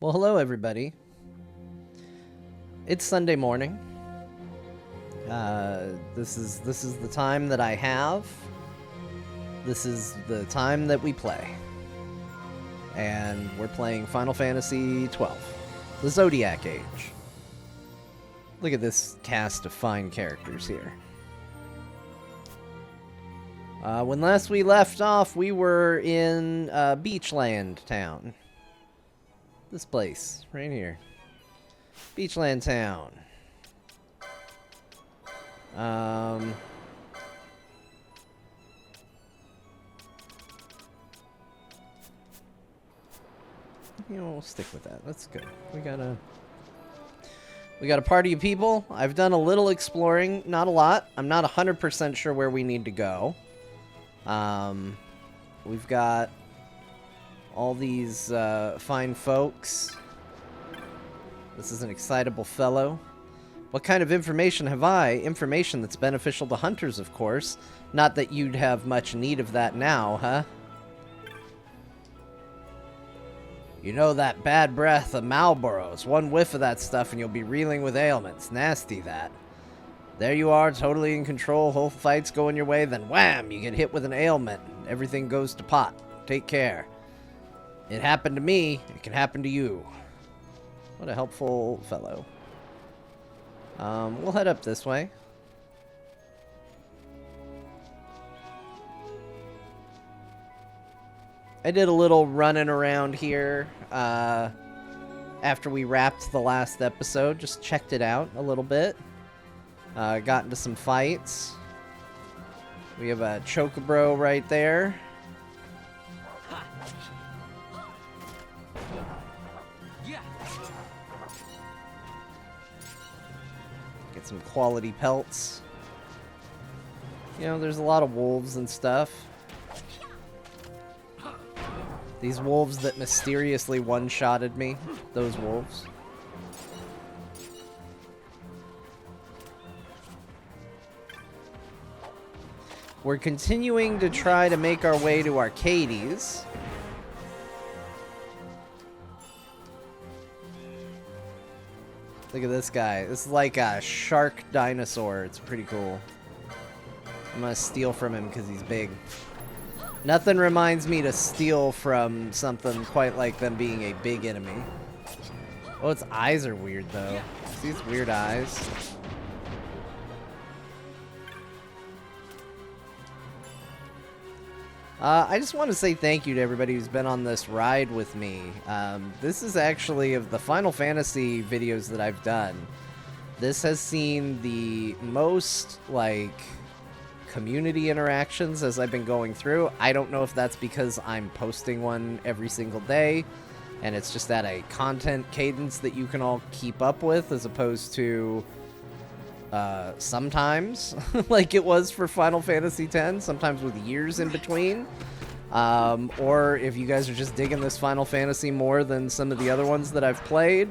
Well, hello everybody. It's Sunday morning. This is the time that I have. This is the time that we play. And we're playing Final Fantasy XII, the ZODIAC Age. Look at this cast of fine characters here. When last we left off, we were in Beachland Town. This place, right here. Beachland Town. You know, we'll stick with that. That's good. We got a party of people. I've done a little exploring, not a lot. I'm not 100% sure where we need to go. We've got all these fine folks. This is an excitable fellow. What kind of information have I? Information that's beneficial to hunters, of course. Not that you'd have much need of that now, huh? You know that bad breath of Marlboros. One whiff of that stuff and you'll be reeling with ailments. Nasty, that. There you are, totally in control. Whole fight's going your way, then wham! You get hit with an ailment. Everything goes to pot. Take care. It happened to me. It can happen to you. What a helpful fellow. We'll head up this way. I did a little running around here after we wrapped the last episode. Just checked it out a little bit. Got into some fights. We have a Chocobro right there. Get some quality pelts. You know, there's a lot of wolves and stuff. These wolves that mysteriously one-shotted me. Those wolves. We're continuing to try to make our way to Arcades. Look at this guy. This is like a shark dinosaur. It's pretty cool. I'm gonna steal from him because he's big. Nothing reminds me to steal from something quite like them being a big enemy. Oh, its eyes are weird, though. See its weird eyes? I just want to say thank you to everybody who's been on this ride with me. This is actually, of the Final Fantasy videos that I've done, this has seen the most, like, community interactions as I've been going through. I don't know if that's because I'm posting one every single day, and it's just at a content cadence that you can all keep up with, as opposed to sometimes, like it was for Final Fantasy X, sometimes with years in between. Or if you guys are just digging this Final Fantasy more than some of the other ones that I've played.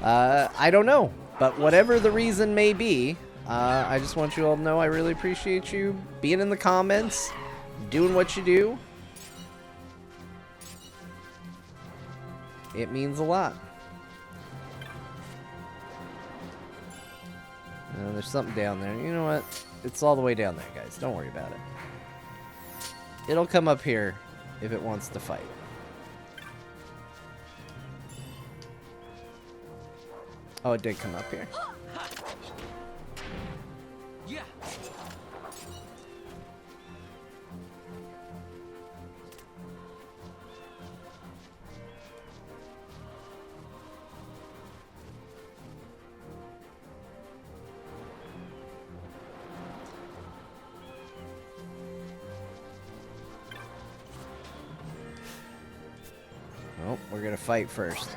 I don't know. But whatever the reason may be, I just want you all to know I really appreciate you being in the comments, doing what you do. It means a lot. There's something down there. You know what? It's all the way down there, guys. Don't worry about it. It'll come up here if it wants to fight. Oh, it did come up here. Oh, we're gonna fight first.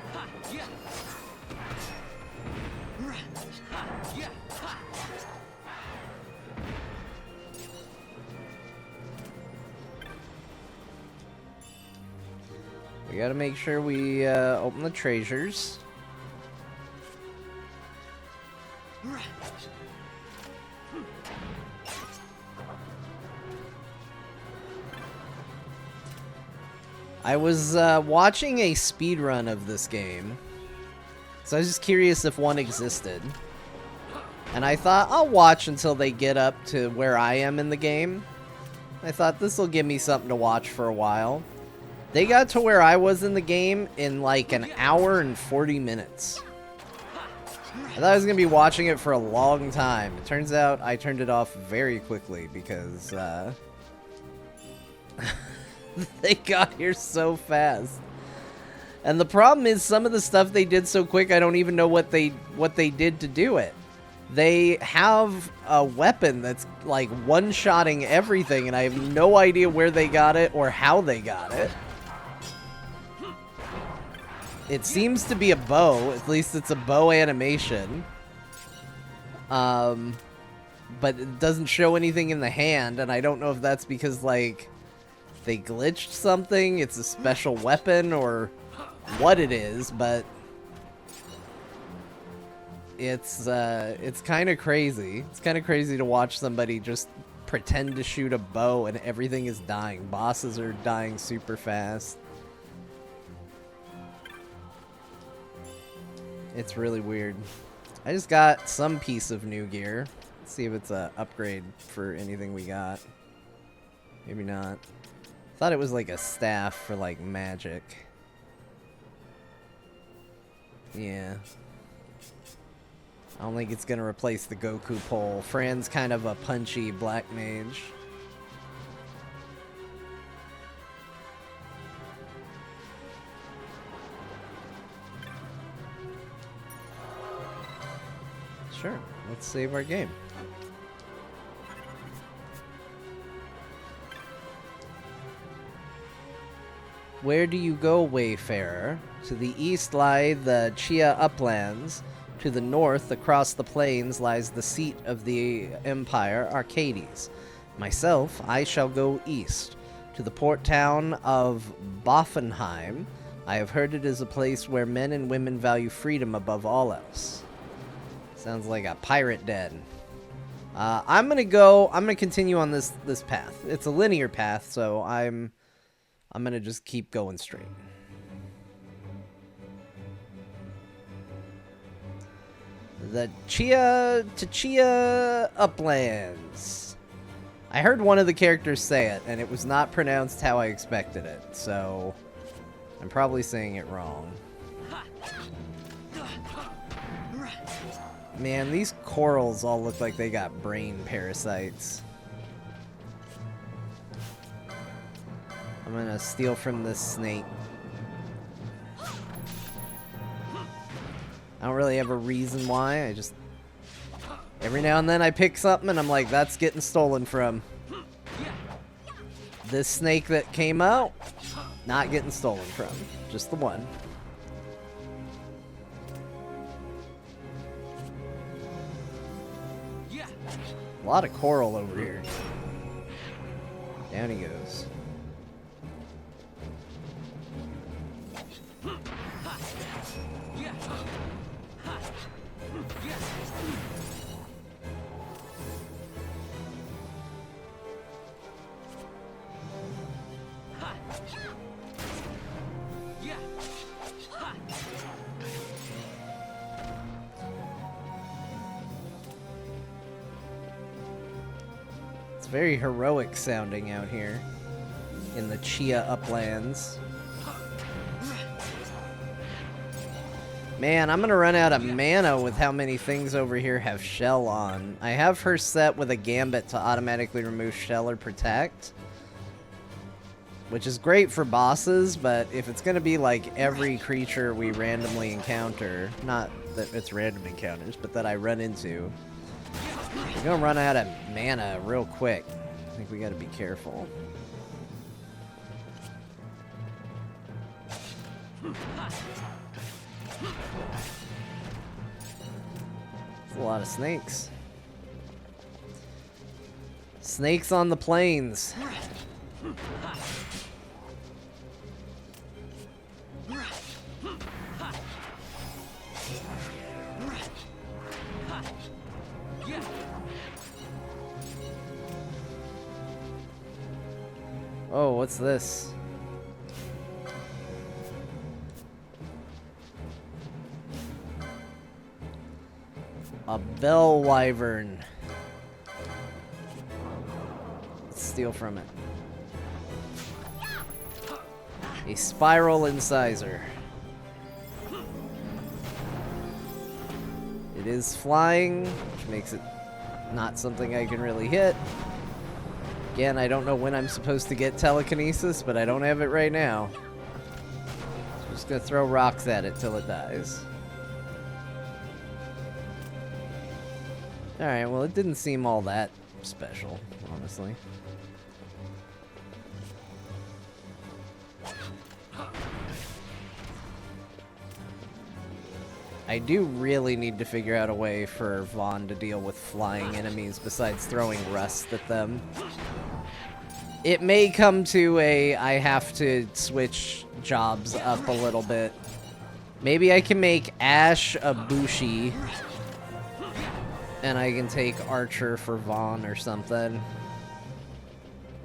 We gotta make sure we open the treasures. I was watching a speedrun of this game, so I was just curious if one existed. And I thought, I'll watch until they get up to where I am in the game. I thought, this will give me something to watch for a while. They got to where I was in the game in like an hour and 40 minutes. I thought I was going to be watching it for a long time. It turns out I turned it off very quickly because they got here so fast. And the problem is some of the stuff they did so quick, I don't even know what they did to do it. They have a weapon that's like one-shotting everything, and I have no idea where they got it or how they got it. It seems to be a bow. At least it's a bow animation. But it doesn't show anything in the hand, and I don't know if that's because, like, they glitched something, it's a special weapon, or what it is, but it's kind of crazy. It's kind of crazy to watch somebody just pretend to shoot a bow and everything is dying. Bosses are dying super fast. It's really weird. I just got some piece of new gear. Let's see if it's a upgrade for anything we got. Maybe not. Thought it was like a staff for like magic. Yeah. I don't think it's gonna replace the Goku pole. Fran's kind of a punchy black mage. Sure, let's save our game. Where do you go, Wayfarer? To the east lie the Chia uplands. To the north, across the plains, lies the seat of the empire, Arcades. Myself, I shall go east, to the port town of Boffenheim. I have heard it is a place where men and women value freedom above all else. Sounds like a pirate den. I'm gonna continue on this path. It's a linear path, so I'm gonna just keep going straight. The Chia Uplands. I heard one of the characters say it, and it was not pronounced how I expected it, so I'm probably saying it wrong. Man, these corals all look like they got brain parasites. I'm gonna steal from this snake. I don't really have a reason why, I just... Every now and then I pick something and I'm like, that's getting stolen from. This snake that came out, not getting stolen from. Just the one. A lot of coral over here. Down he goes. Very heroic sounding out here in the Chia Uplands. Man, I'm gonna run out of mana with how many things over here have shell on. I have her set with a gambit to automatically remove shell or protect, which is great for bosses, but if it's gonna be like every creature we randomly encounter, not that it's random encounters, but that I run into, we're gonna run out of mana real quick. I think we gotta be careful. There's a lot of snakes. Snakes on the plains. Oh, what's this? A bell wyvern. Let's steal from it. A spiral incisor. It is flying, which makes it not something I can really hit. Again, I don't know when I'm supposed to get telekinesis, but I don't have it right now. So I'm just gonna throw rocks at it till it dies. Alright, well, it didn't seem all that special, honestly. I do really need to figure out a way for Vaughn to deal with flying enemies besides throwing rust at them. It may come to I have to switch jobs up a little bit. Maybe I can make Ash a Bushi, and I can take Archer for Vaughn or something.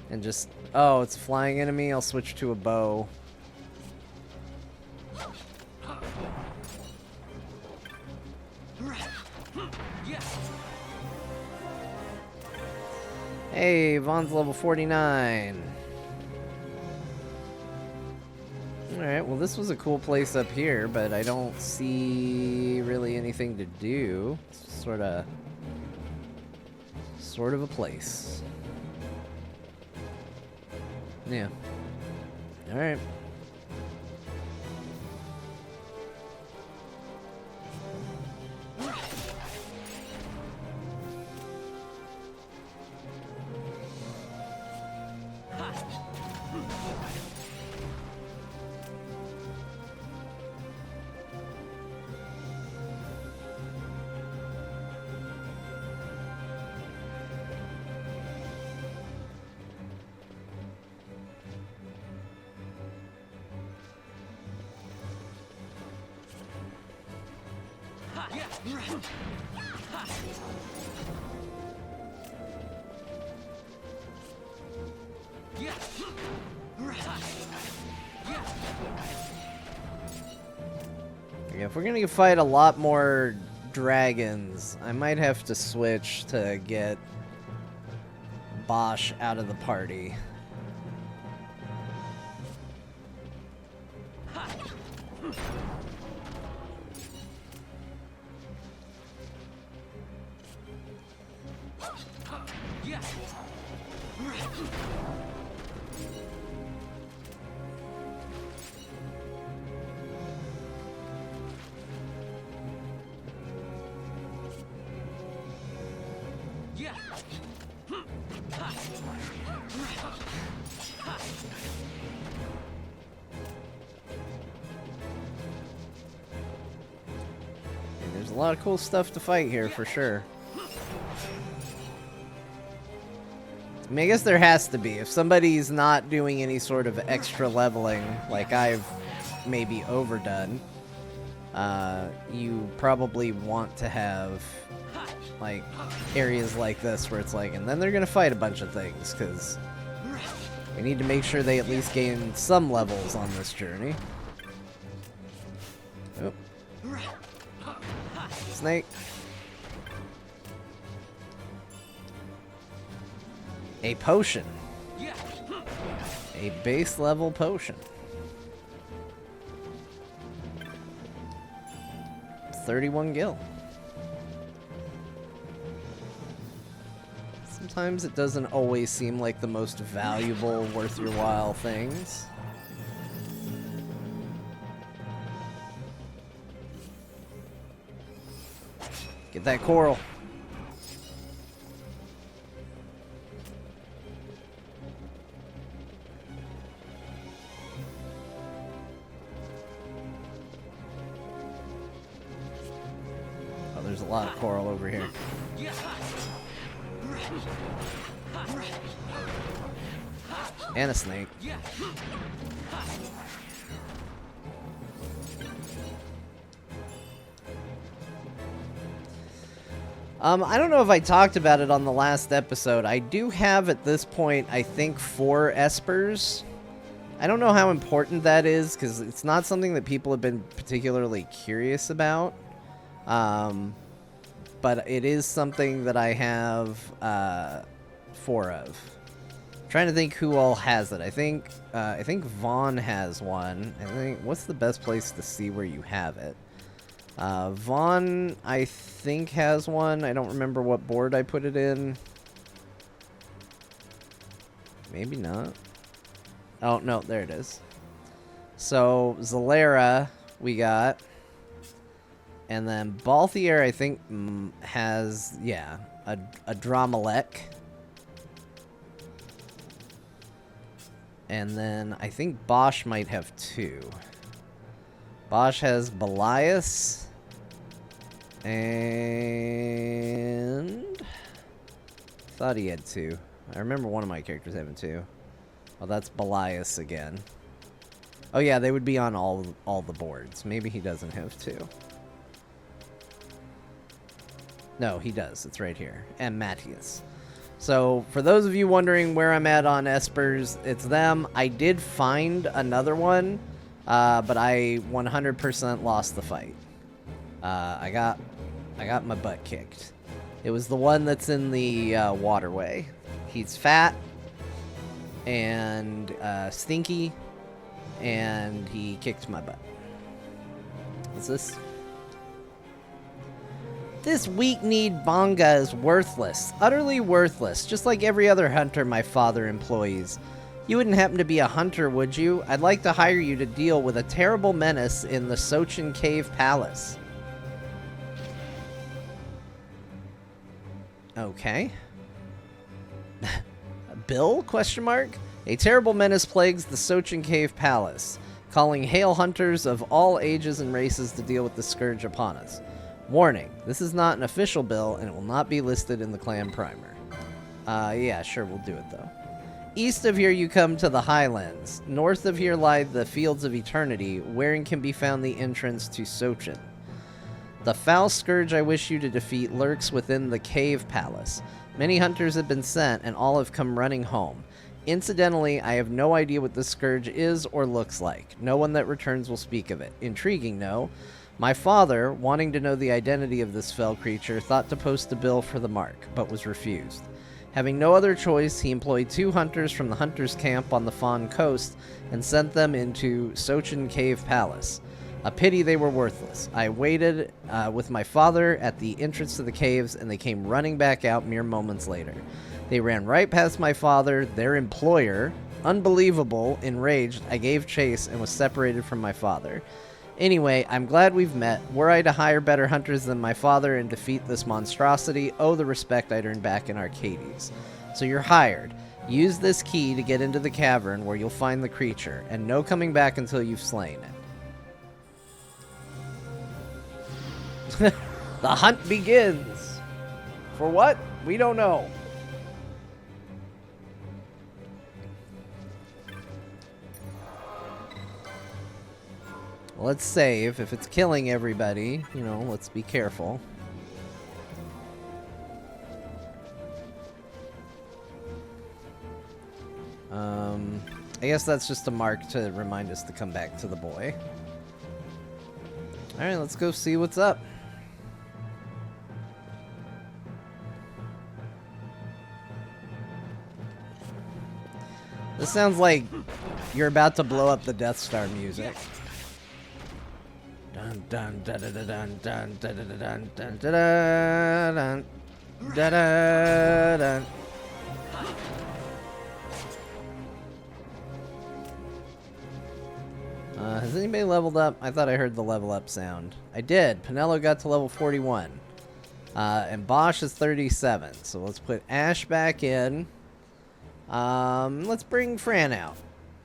And just, oh, it's a flying enemy, I'll switch to a bow. Hey, Vaughn's level 49. Alright, well this was a cool place up here, but I don't see really anything to do. It's sort of a place. Yeah. Alright. Yeah, if we're gonna fight a lot more dragons, I might have to switch to get Bosch out of the party. There's a lot of cool stuff to fight here for sure. I mean, I guess there has to be. If somebody's not doing any sort of extra leveling, like I've maybe overdone, you probably want to have like areas like this where it's like, and then they're gonna fight a bunch of things, because we need to make sure they at least gain some levels on this journey. Oh. Snake. A potion. A base level potion. 31 gil. Sometimes it doesn't always seem like the most valuable, worth your while things. Get that coral. Oh, there's a lot of coral over here. And a snake. I don't know if I talked about it on the last episode. I do have at this point, I think, 4 espers. I don't know how important that is, because it's not something that people have been particularly curious about. but it is something that I have 4 of. I'm trying to think who all has it. I think Vaughn has one. I think, what's the best place to see where you have it? Vaughn, I think, has one. I don't remember what board I put it in. Maybe not. Oh, no, there it is. So, Zalera, we got. And then Balthier, I think, has, yeah, a Dramalek. And then I think Bosch might have 2. Bosch has Belias. And I thought he had 2. I remember one of my characters having 2. Well, that's Belias again. Oh yeah, they would be on all the boards. Maybe he doesn't have 2. No, he does. It's right here. And Matthias. So, for those of you wondering where I'm at on Espers, it's them. I did find another one, but I 100% lost the fight. I got my butt kicked. It was the one that's in the waterway. He's fat and stinky, and he kicked my butt. What's this? This weak-kneed Bonga is worthless. Utterly worthless. Just like every other hunter my father employs. You wouldn't happen to be a hunter, would you? I'd like to hire you to deal with a terrible menace in the Sochin Cave Palace. Okay. Bill? Question mark? A terrible menace plagues the Sochin Cave Palace, calling hail hunters of all ages and races to deal with the scourge upon us. Warning, this is not an official bill, and it will not be listed in the clan primer. Yeah, sure, we'll do it, though. East of here you come to the Highlands. North of here lie the Fields of Eternity, wherein can be found the entrance to Sochin. The foul scourge I wish you to defeat lurks within the Cave Palace. Many hunters have been sent, and all have come running home. Incidentally, I have no idea what this scourge is or looks like. No one that returns will speak of it. Intriguing, no? My father, wanting to know the identity of this fell creature, thought to post a bill for the mark, but was refused. Having no other choice, he employed 2 hunters from the hunters' camp on the Fawn Coast and sent them into Sochin Cave Palace. A pity they were worthless. I waited with my father at the entrance to the caves, and they came running back out mere moments later. They ran right past my father, their employer. Unbelievable, enraged, I gave chase and was separated from my father. Anyway, I'm glad we've met. Were I to hire better hunters than my father and defeat this monstrosity, oh, the respect I'd earn back in Arcades. So you're hired. Use this key to get into the cavern where you'll find the creature, and no coming back until you've slain it. The hunt begins. For what? We don't know. Let's save. If it's killing everybody, you know, let's be careful. I guess that's just a mark to remind us to come back to the boy. Alright, let's go see what's up. This sounds like you're about to blow up the Death Star music. Dun dun dun dun dun dun dun dun dun dun dun dun dun dun. Has anybody leveled up? I thought I heard the level up sound. I did. Pinello got to level 41. And Bosch is 37. So let's put Ash back in. Let's bring Fran out.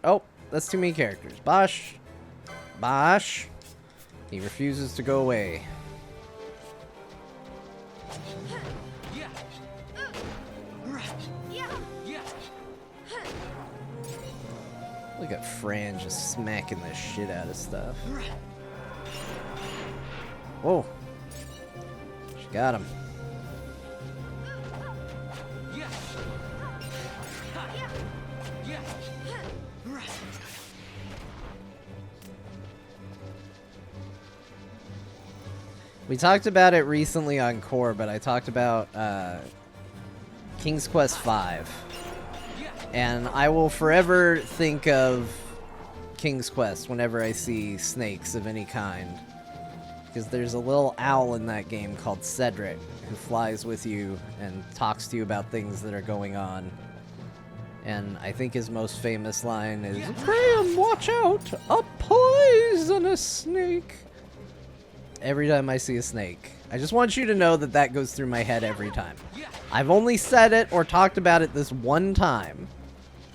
Oh, that's too many characters. Bosch. Bosch. He refuses to go away. Look at Fran just smacking the shit out of stuff. Whoa. She got him. We talked about it recently on Core, but I talked about King's Quest V. And I will forever think of King's Quest whenever I see snakes of any kind. Because there's a little owl in that game called Cedric who flies with you and talks to you about things that are going on. And I think his most famous line is, "Graham, watch out! A poisonous snake!" Every time I see a snake. I just want you to know that that goes through my head every time. I've only said it or talked about it this one time,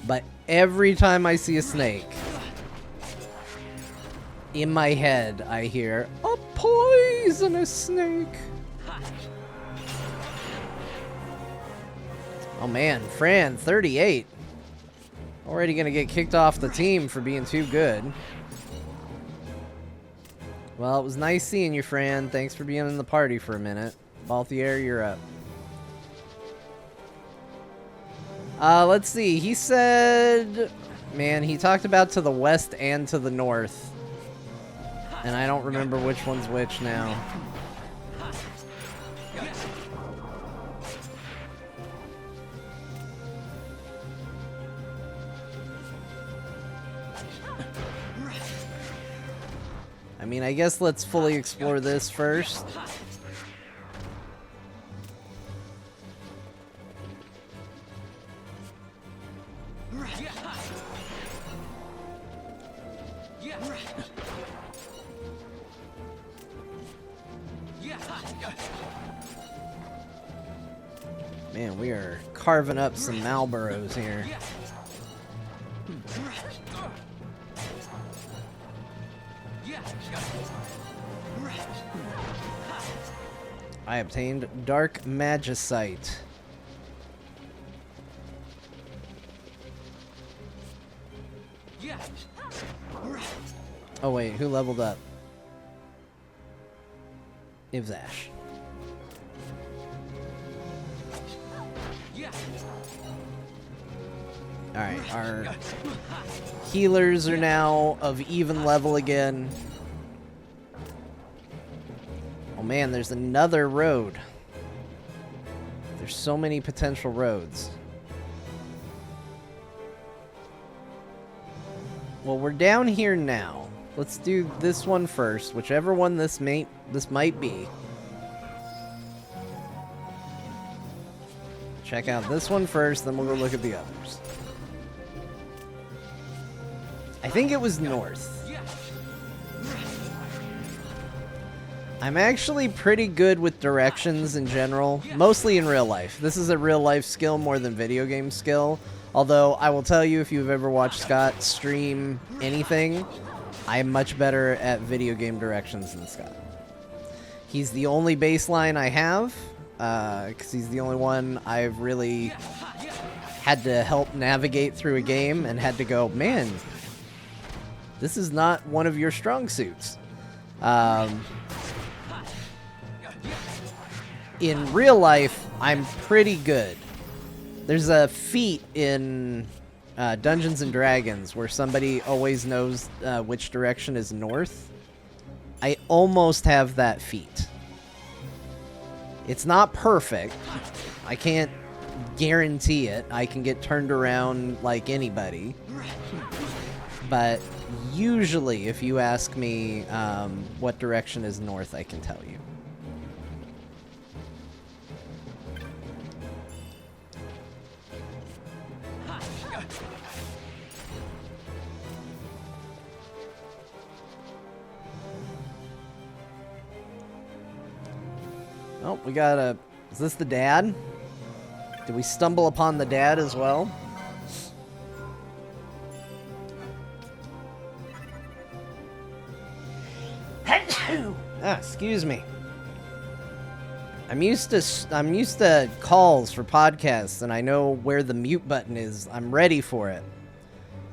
but every time I see a snake, in my head I hear, "A poisonous snake!" Oh man, Fran, 38. Already gonna get kicked off the team for being too good. Well, it was nice seeing you, Fran. Thanks for being in the party for a minute. Balthier, you're up. Let's see. He said... Man, he talked about to the west and to the north. And I don't remember which one's which now. I mean, I guess let's fully explore this first. Man, we are carving up some Marlboros here. I obtained dark magicite. Oh wait, who leveled up? Ivzash. Alright, our healers are now of even level again. Oh man, there's another road. There's so many potential roads. Well, we're down here now. Let's do this one first, whichever one this might be. Check out this one first, then we'll go look at the others. I think it was north. I'm actually pretty good with directions in general, mostly in real life. This is a real life skill more than video game skill. Although, I will tell you, if you've ever watched Scott stream anything, I'm much better at video game directions than Scott. He's the only baseline I have, because he's the only one I've really had to help navigate through a game and had to go, man, this is not one of your strong suits. In real life, I'm pretty good. There's a feat in Dungeons and Dragons where somebody always knows which direction is north. I almost have that feat. It's not perfect. I can't guarantee it. I can get turned around like anybody. But usually, if you ask me what direction is north, I can tell you. Oh, we got a... Is this the dad? Did we stumble upon the dad as well? Excuse me. I'm used to calls for podcasts, and I know where the mute button is. I'm ready for it.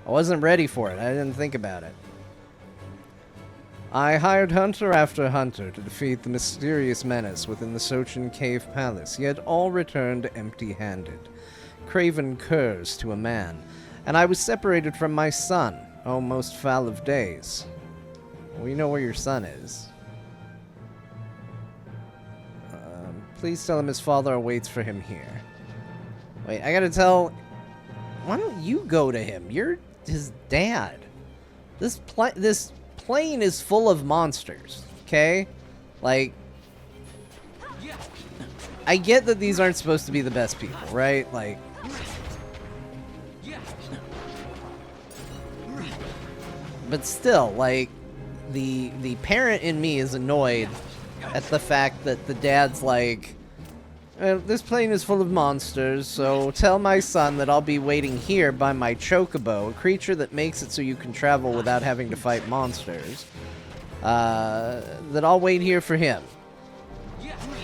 I wasn't ready for it. I didn't think about it. I hired hunter after hunter to defeat the mysterious menace within the Sochin Cave Palace, yet all returned empty-handed. Craven curs to a man, and I was separated from my son. Oh, most foul of days. We know where your son is. Please tell him his father awaits for him here. Wait, I gotta tell... Why don't you go to him? You're his dad. This plane is full of monsters, okay? Like... I get that these aren't supposed to be the best people, right? Like... But still, like... The parent in me is annoyed at the fact that the dad's like, this plane is full of monsters, so tell my son that I'll be waiting here by my chocobo, a creature that makes it so you can travel without having to fight monsters. That I'll wait here for him.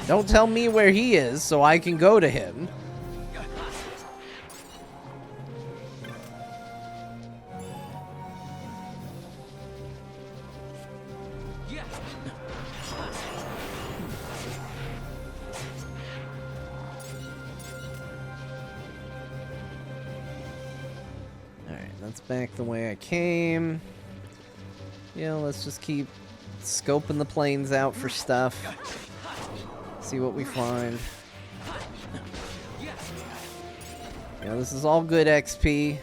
Don't tell me where he is so I can go to him. Let's back the way I came. Yeah, let's just keep scoping the planes out for stuff. See what we find. Yeah, this is all good XP.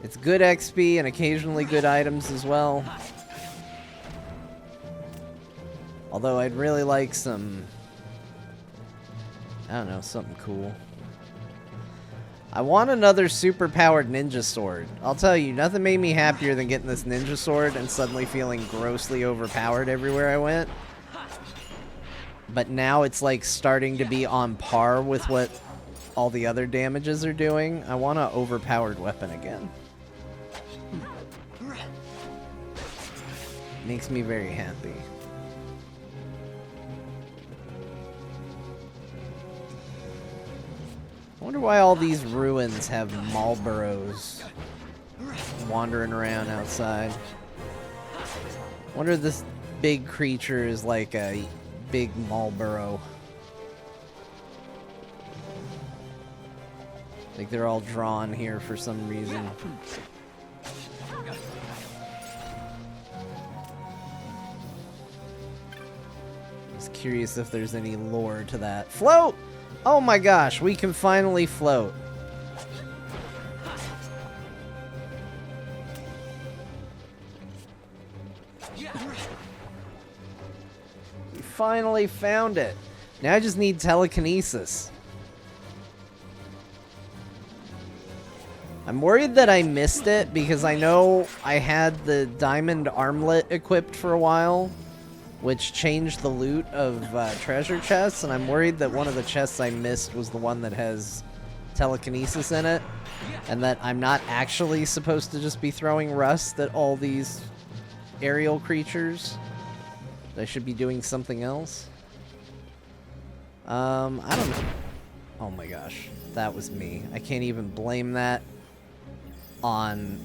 It's good XP and occasionally good items as well. Although I'd really like some... I don't know, something cool. I want another super-powered ninja sword. I'll tell you, nothing made me happier than getting this ninja sword and suddenly feeling grossly overpowered everywhere I went. But now it's like starting to be on par with what all the other damages are doing. I want an overpowered weapon again. Makes me very happy. I wonder why all these ruins have Marlboros wandering around outside. I wonder if this big creature is like a big Marlboro. Like they're all drawn here for some reason. Just curious if there's any lore to that. Float! Oh my gosh, we can finally float. We finally found it. Now I just need telekinesis. I'm worried that I missed it because I know I had the diamond armlet equipped for a while, which changed the loot of treasure chests, and I'm worried that one of the chests I missed was the one that has telekinesis in it, and that I'm not actually supposed to just be throwing rust at all these aerial creatures. I should be doing something else. I don't know. Oh my gosh, that was me. I can't even blame that on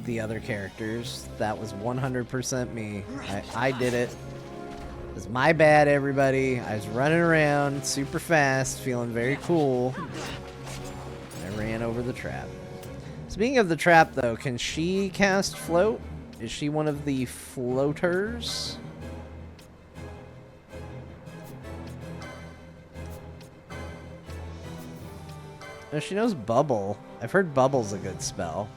the other characters. That was 100% me. I did it. It was my bad, everybody. I was running around super fast, feeling very cool. I ran over the trap. Speaking of the trap, though, can she cast float? Is she one of the floaters? No, she knows bubble. I've heard bubble's a good spell.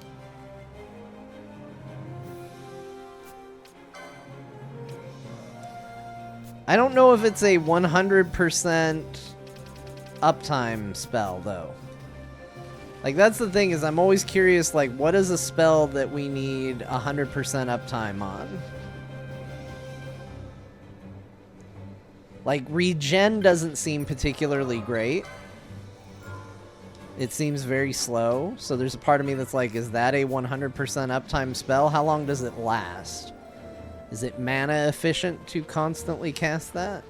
I don't know if it's a 100% uptime spell, though. Like, that's the thing, is I'm always curious, like, what is a spell that we need 100% uptime on? Like, regen doesn't seem particularly great. It seems very slow, so there's a part of me that's like, is that a 100% uptime spell? How long does it last? Is it mana efficient to constantly cast that?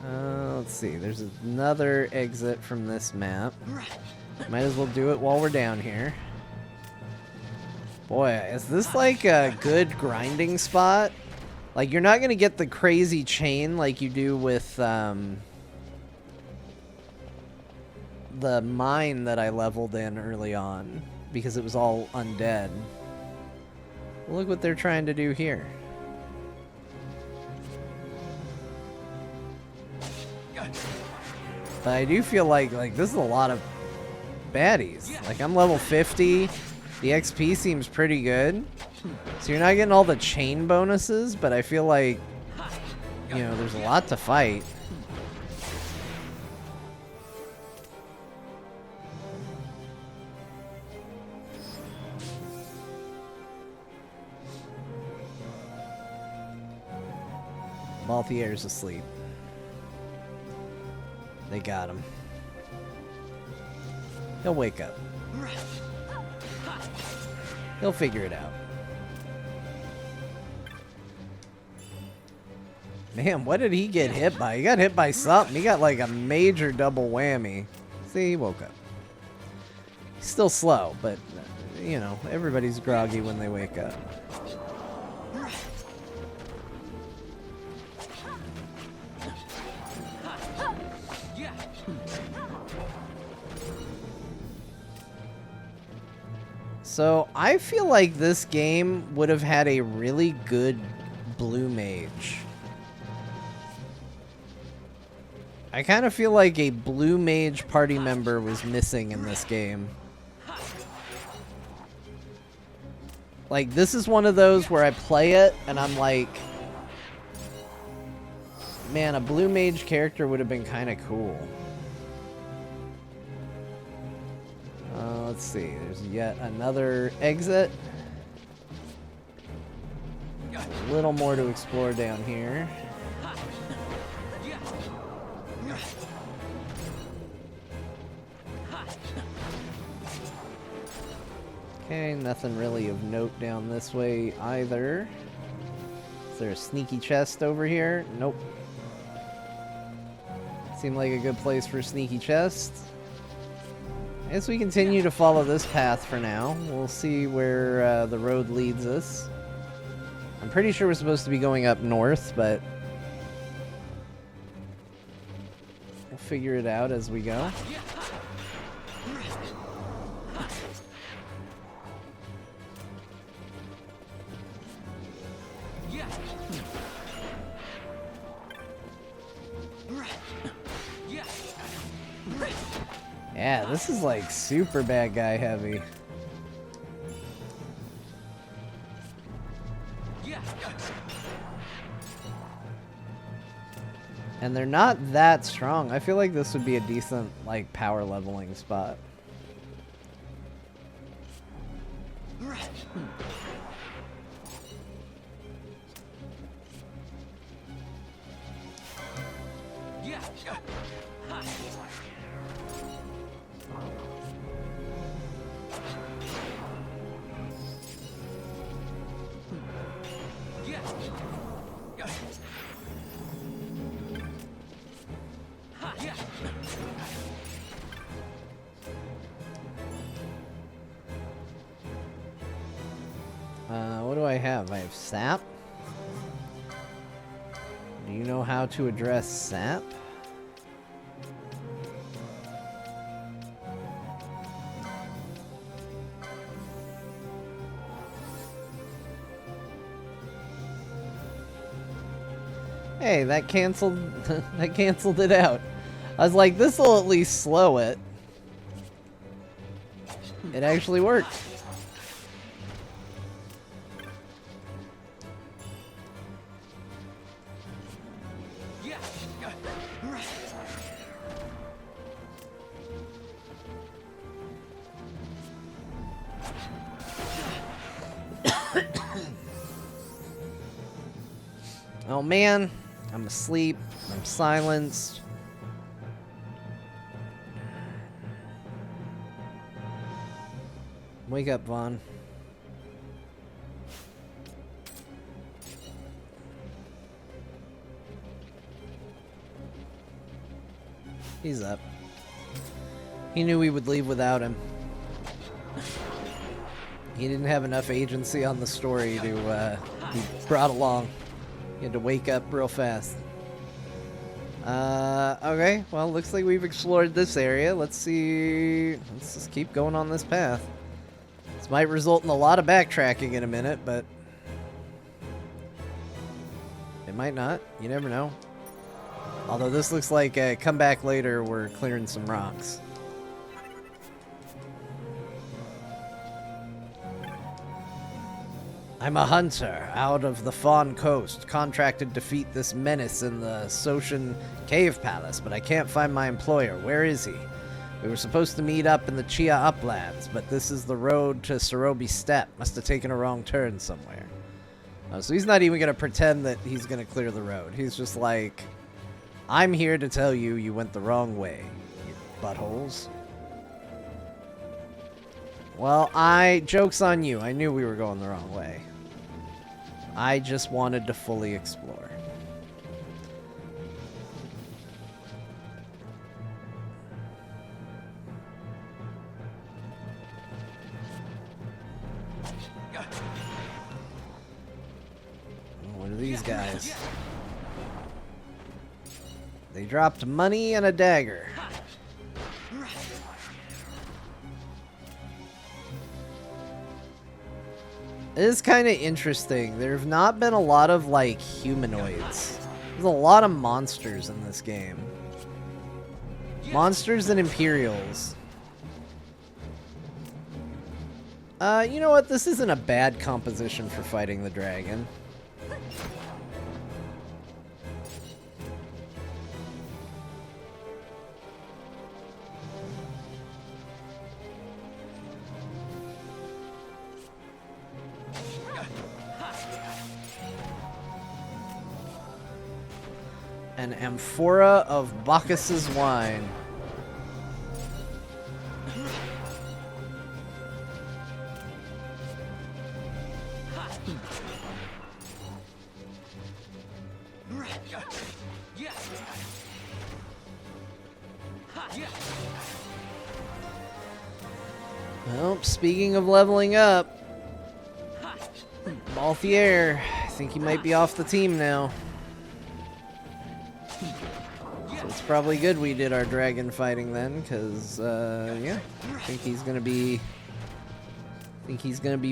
Let's see. There's another exit from this map. Might as well do it while we're down here. Boy, is this like a good grinding spot? Like, you're not going to get the crazy chain like you do with the mine that I leveled in early on, because it was all undead. Look what they're trying to do here. But I do feel like this is a lot of baddies. Like, I'm level 50. The XP seems pretty good. So you're not getting all the chain bonuses, but I feel like, you know, there's a lot to fight. Malthier's asleep. They got him. He'll wake up. He'll figure it out. Man, what did he get hit by? He got hit by something. He got like a major double whammy. See, he woke up. He's still slow, but, you know, everybody's groggy when they wake up. So, I feel like this game would have had a really good blue mage. I kind of feel like a blue mage party member was missing in this game. Like, this is one of those where I play it and I'm like, man, a blue mage character would have been kind of cool. Let's see, there's yet another exit. A little more to explore down here. Okay, nothing really of note down this way either. Is there a sneaky chest over here? Nope. Seemed like a good place for a sneaky chest. I guess we continue to follow this path for now. We'll see where the road leads us. I'm pretty sure we're supposed to be going up north, but we'll figure it out as we go. Yeah, this is like super bad guy heavy. And they're not that strong. I feel like this would be a decent, like, power leveling spot. What do I have? I have sap. Do you know how to address sap? Hey, that canceled that canceled it out. I was like, this will at least slow it. It actually worked. Oh man, I'm asleep. I'm silenced. Wake up, Vaughn. He's up. He knew we would leave without him. He didn't have enough agency on the story to be brought along. He had to wake up real fast. Okay, well, looks like we've explored this area. Let's see. Let's just keep going on this path. This might result in a lot of backtracking in a minute, but might not. You never know. Although this looks like a comeback later, we're clearing some rocks. I'm a hunter out of the Fawn Coast, contracted to defeat this menace in the Soshin Cave Palace, but I can't find my employer. Where is he? We were supposed to meet up in the Chia Uplands, but this is the road to Sorobi Steppe. Must have taken a wrong turn somewhere. Oh, so he's not even going to pretend that he's going to clear the road. He's just like, I'm here to tell you you went the wrong way, you buttholes. Well, joke's on you. I knew we were going the wrong way. I just wanted to fully explore. What are these guys? They dropped money and a dagger. It is kind of interesting. There have not been a lot of, like, humanoids. There's a lot of monsters in this game. Monsters and Imperials. You know what? This isn't a bad composition for fighting the dragon. An amphora of Bacchus's wine. Well, speaking of leveling up, Balthier, I think he might be off the team now. So it's probably good we did our dragon fighting then, because, yeah, I think he's gonna be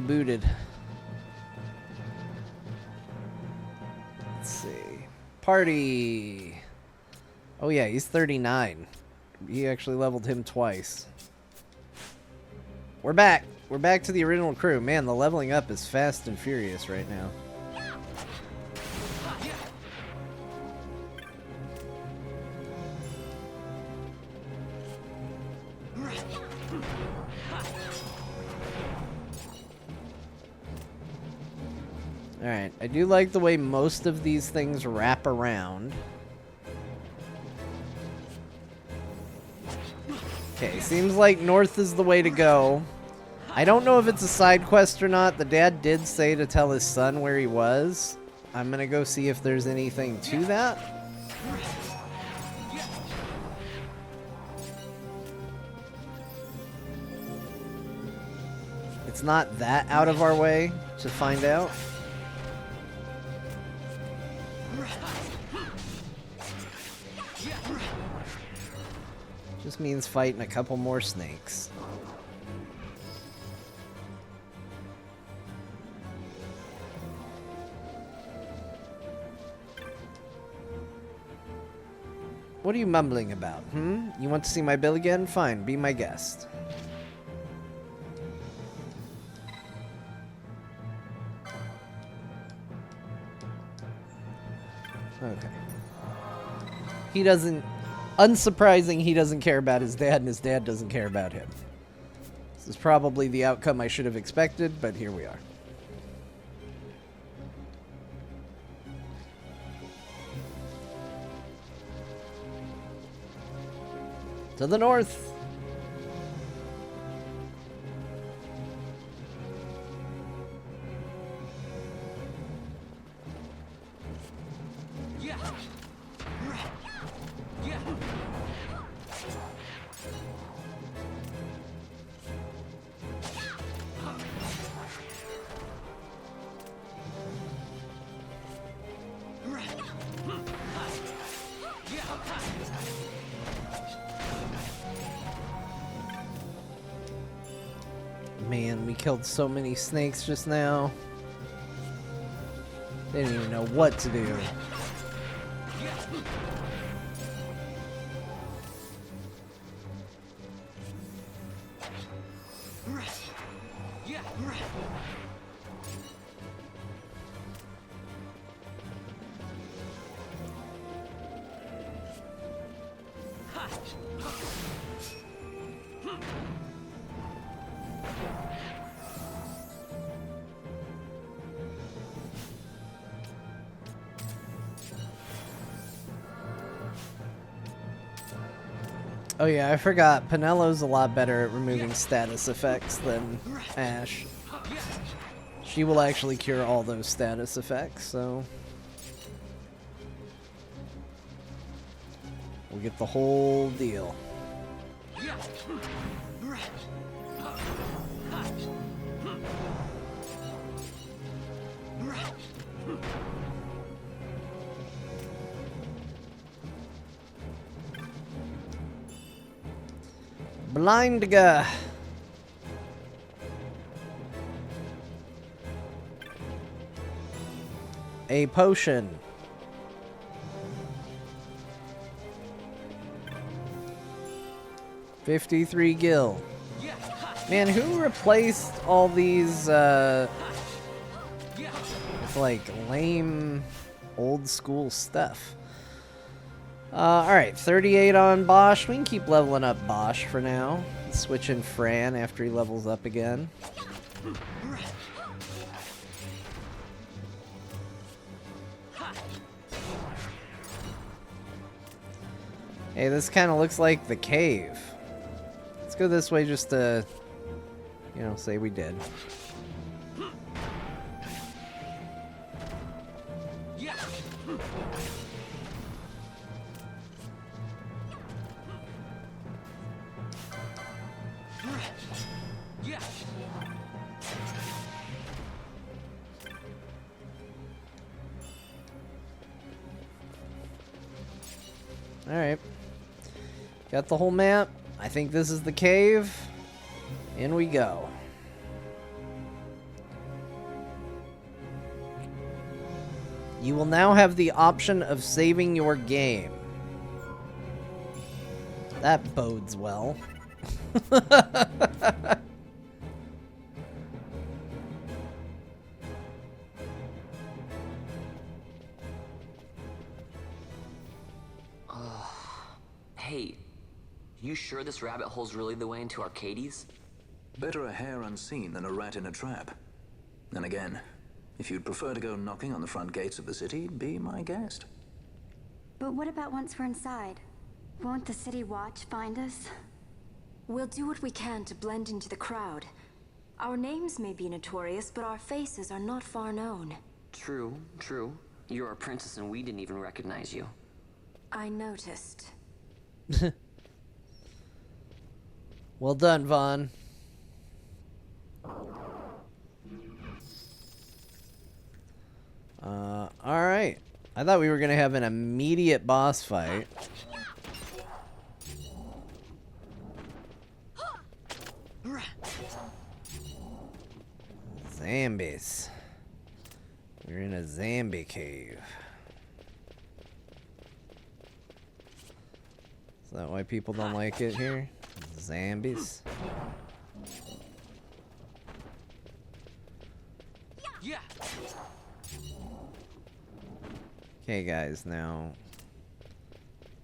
booted. Let's see. Party! Oh yeah, he's 39. He actually leveled him twice. We're back! We're back to the original crew. Man, the leveling up is fast and furious right now. Alright, I do like the way most of these things wrap around. Okay, seems like north is the way to go. I don't know if it's a side quest or not. The dad did say to tell his son where he was. I'm gonna go see if there's anything to that. It's not that out of our way to find out. Just means fighting a couple more snakes. What are you mumbling about, You want to see my bill again? Fine, be my guest. Okay. He doesn't... Unsurprising, he doesn't care about his dad, and his dad doesn't care about him. This is probably the outcome I should have expected, but here we are. To the north! Man, we killed so many snakes just now. They didn't even know what to do. Oh yeah, I forgot. Penello's a lot better at removing status effects than Ash. She will actually cure all those status effects, so we'll get the whole deal. Blind guy. A potion. $53 gil. Man, who replaced all these with like lame old school stuff? Alright, 38 on Bosch. We can keep leveling up Bosch for now. Switch in Fran after he levels up again. Hey, this kind of looks like the cave. Let's go this way just to, you know, say we did. Alright. Got the whole map. I think this is the cave. In we go. You will now have the option of saving your game. That bodes well. Hey, you sure this rabbit hole's really the way into Arcades? Better a hare unseen than a rat in a trap. And again, if you'd prefer to go knocking on the front gates of the city, be my guest. But what about once we're inside? Won't the city watch find us? We'll do what we can to blend into the crowd. Our names may be notorious, but our faces are not far known. True, true. You're a princess and we didn't even recognize you. I noticed. Well done, Vaughn. Alright. I thought we were going to have an immediate boss fight. Zombies. We're in a zombie cave. Is that why people don't like it here? Zombies. Okay, guys, now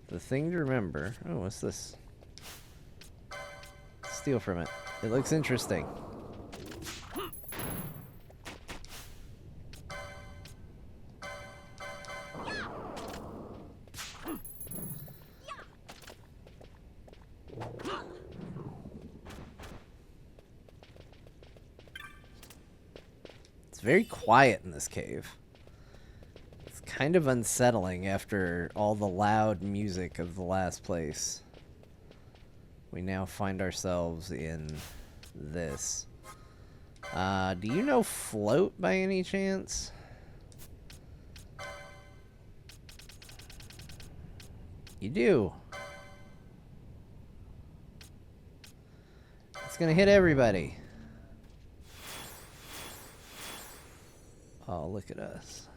the thing to remember. Oh, what's this? Steal from it. It looks interesting. It's very quiet in this cave. It's kind of unsettling after all the loud music of the last place. We now find ourselves in this. Do you know Float by any chance? You do. It's gonna hit everybody. Oh, look at us.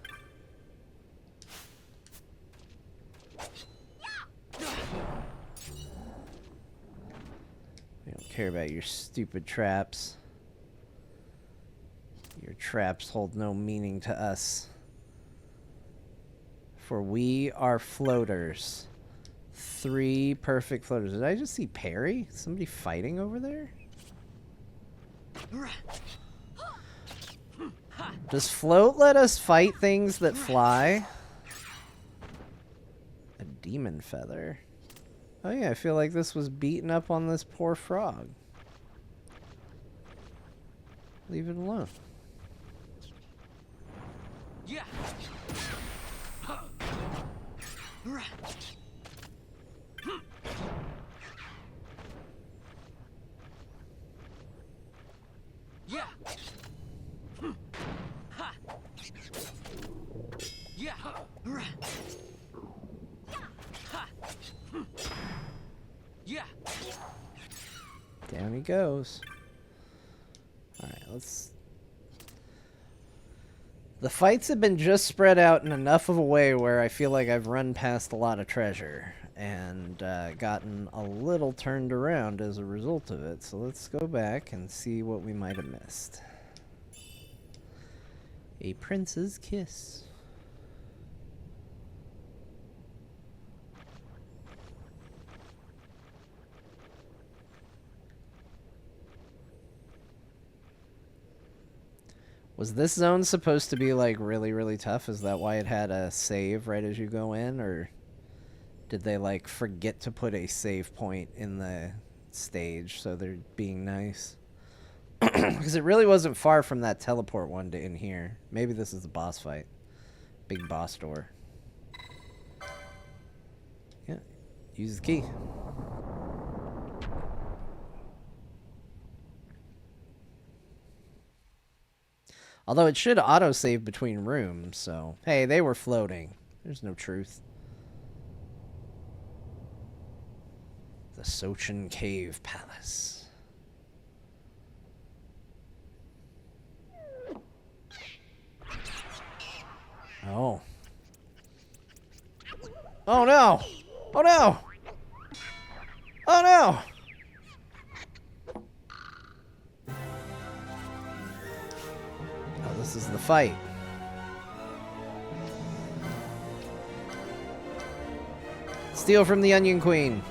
care about your stupid traps. Your traps hold no meaning to us. For we are floaters. 3 perfect floaters. Did I just see Perry? Somebody fighting over there? Does float let us fight things that fly? A demon feather. Oh yeah, I feel like this was beaten up on this poor frog. Leave it alone. Yeah. Yeah. Yeah. Yeah. Down he goes. Alright, let's... The fights have been just spread out in enough of a way where I feel like I've run past a lot of treasure and gotten a little turned around as a result of it. So let's go back and see what we might have missed. A prince's kiss. Was this zone supposed to be like really, really tough? Is that why it had a save right as you go in? Or did they like forget to put a save point in the stage so they're being nice? Because it really wasn't far from that teleport one to in here. Maybe this is the boss fight. Big boss door. Yeah. Use the key. Although it should autosave between rooms, so... Hey, they were floating. There's no truth. The Sochin Cave Palace. Oh. Oh no! Oh no! Oh no! This is the fight. Steal from the Onion Queen.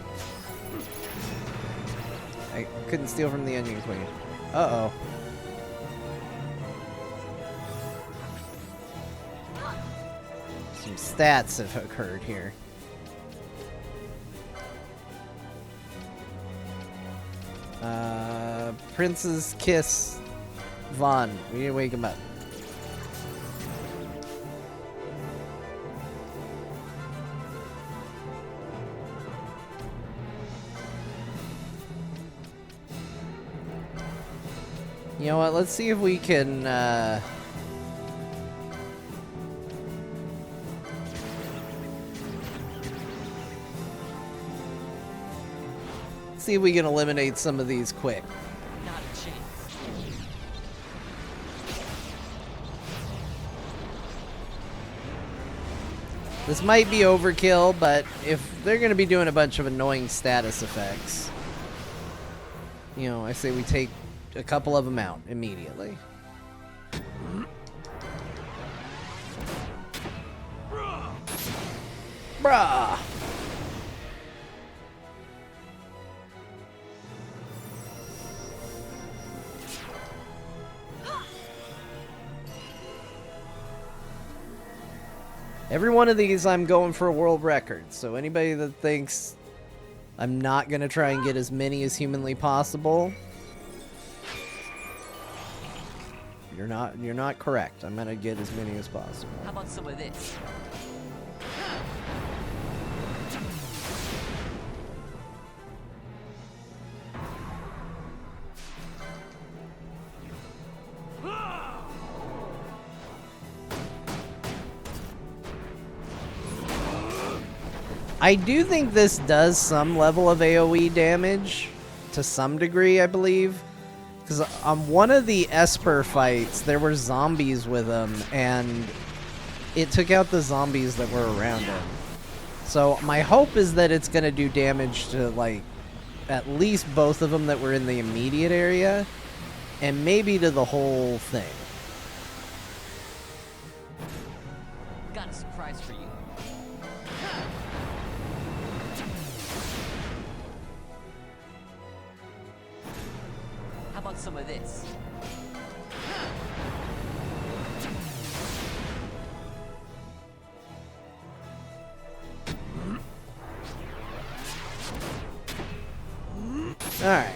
I couldn't steal from the Onion Queen. Uh-oh. Some stats have occurred here. Prince's Kiss Vaughn. We need to wake him up. You know what? Let's see if we can, see if we can eliminate some of these quick. Not a chance. This might be overkill, but if they're going to be doing a bunch of annoying status effects, you know, I say we take a couple of them out immediately. Bruh! Every one of these I'm going for a world record, so anybody that thinks I'm not going to try and get as many as humanly possible, you're not correct. I'm going to get as many as possible. How about some of this? I do think this does some level of AoE damage, to some degree, I believe. Because on one of the Esper fights, there were zombies with him, and it took out the zombies that were around him. So my hope is that it's going to do damage to, like, at least both of them that were in the immediate area, and maybe to the whole thing. Got a surprise for you. How about some of this? Alright.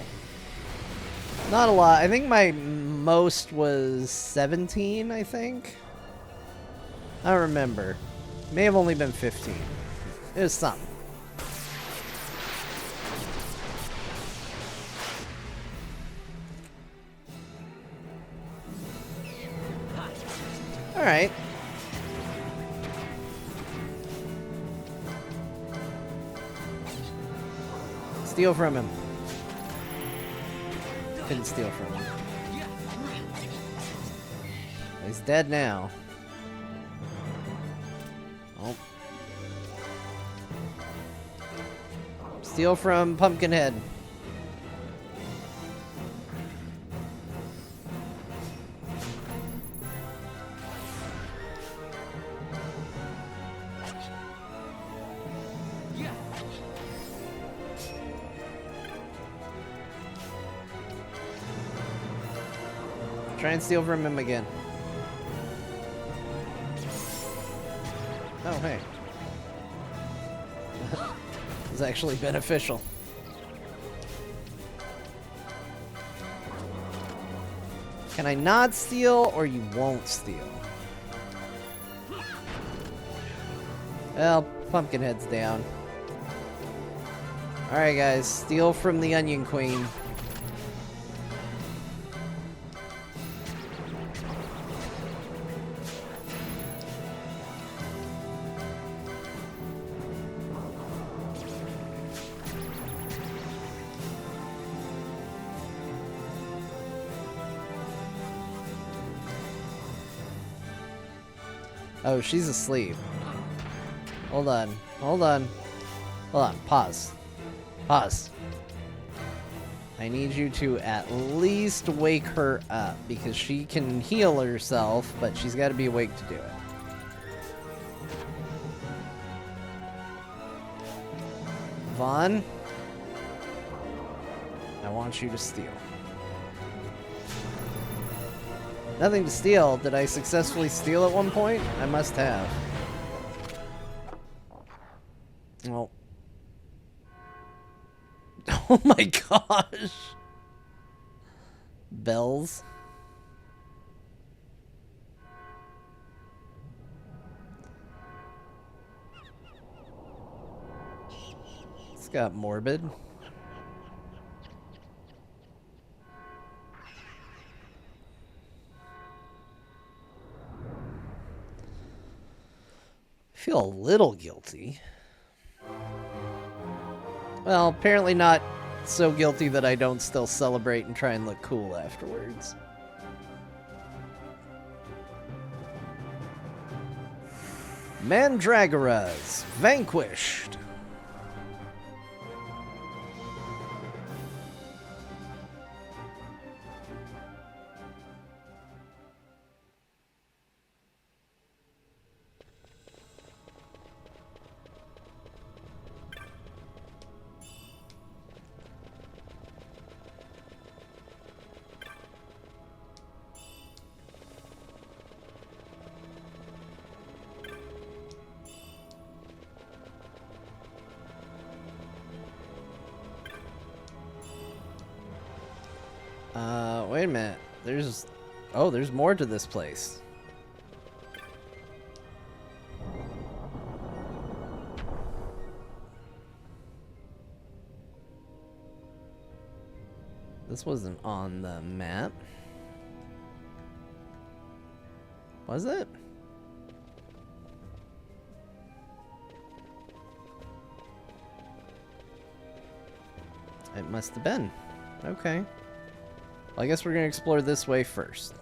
Not a lot. I think my most was 17, I think. I don't remember. May have only been 15. It was something. Alright. Steal from him. Couldn't steal from him. He's dead now. Oh. Steal from Pumpkinhead. Try and steal from him again. Oh, hey. It's actually beneficial. Can I not steal, or you won't steal? Well, Pumpkinhead's down. Alright, guys. Steal from the Onion Queen. Oh, she's asleep. Hold on. Hold on. Hold on. Pause. Pause. I need you to at least wake her up, because she can heal herself, but she's got to be awake to do it. Vaughn, I want you to steal. Nothing to steal. Did I successfully steal at one point? I must have. Well. Oh my gosh. Bells. It's got morbid. I feel a little guilty. Well, apparently not so guilty that I don't still celebrate and try and look cool afterwards. Mandragoras vanquished. Wait a minute. There's more to this place. This wasn't on the map. Was it? It must have been. Okay. Well, I guess we're going to explore this way first.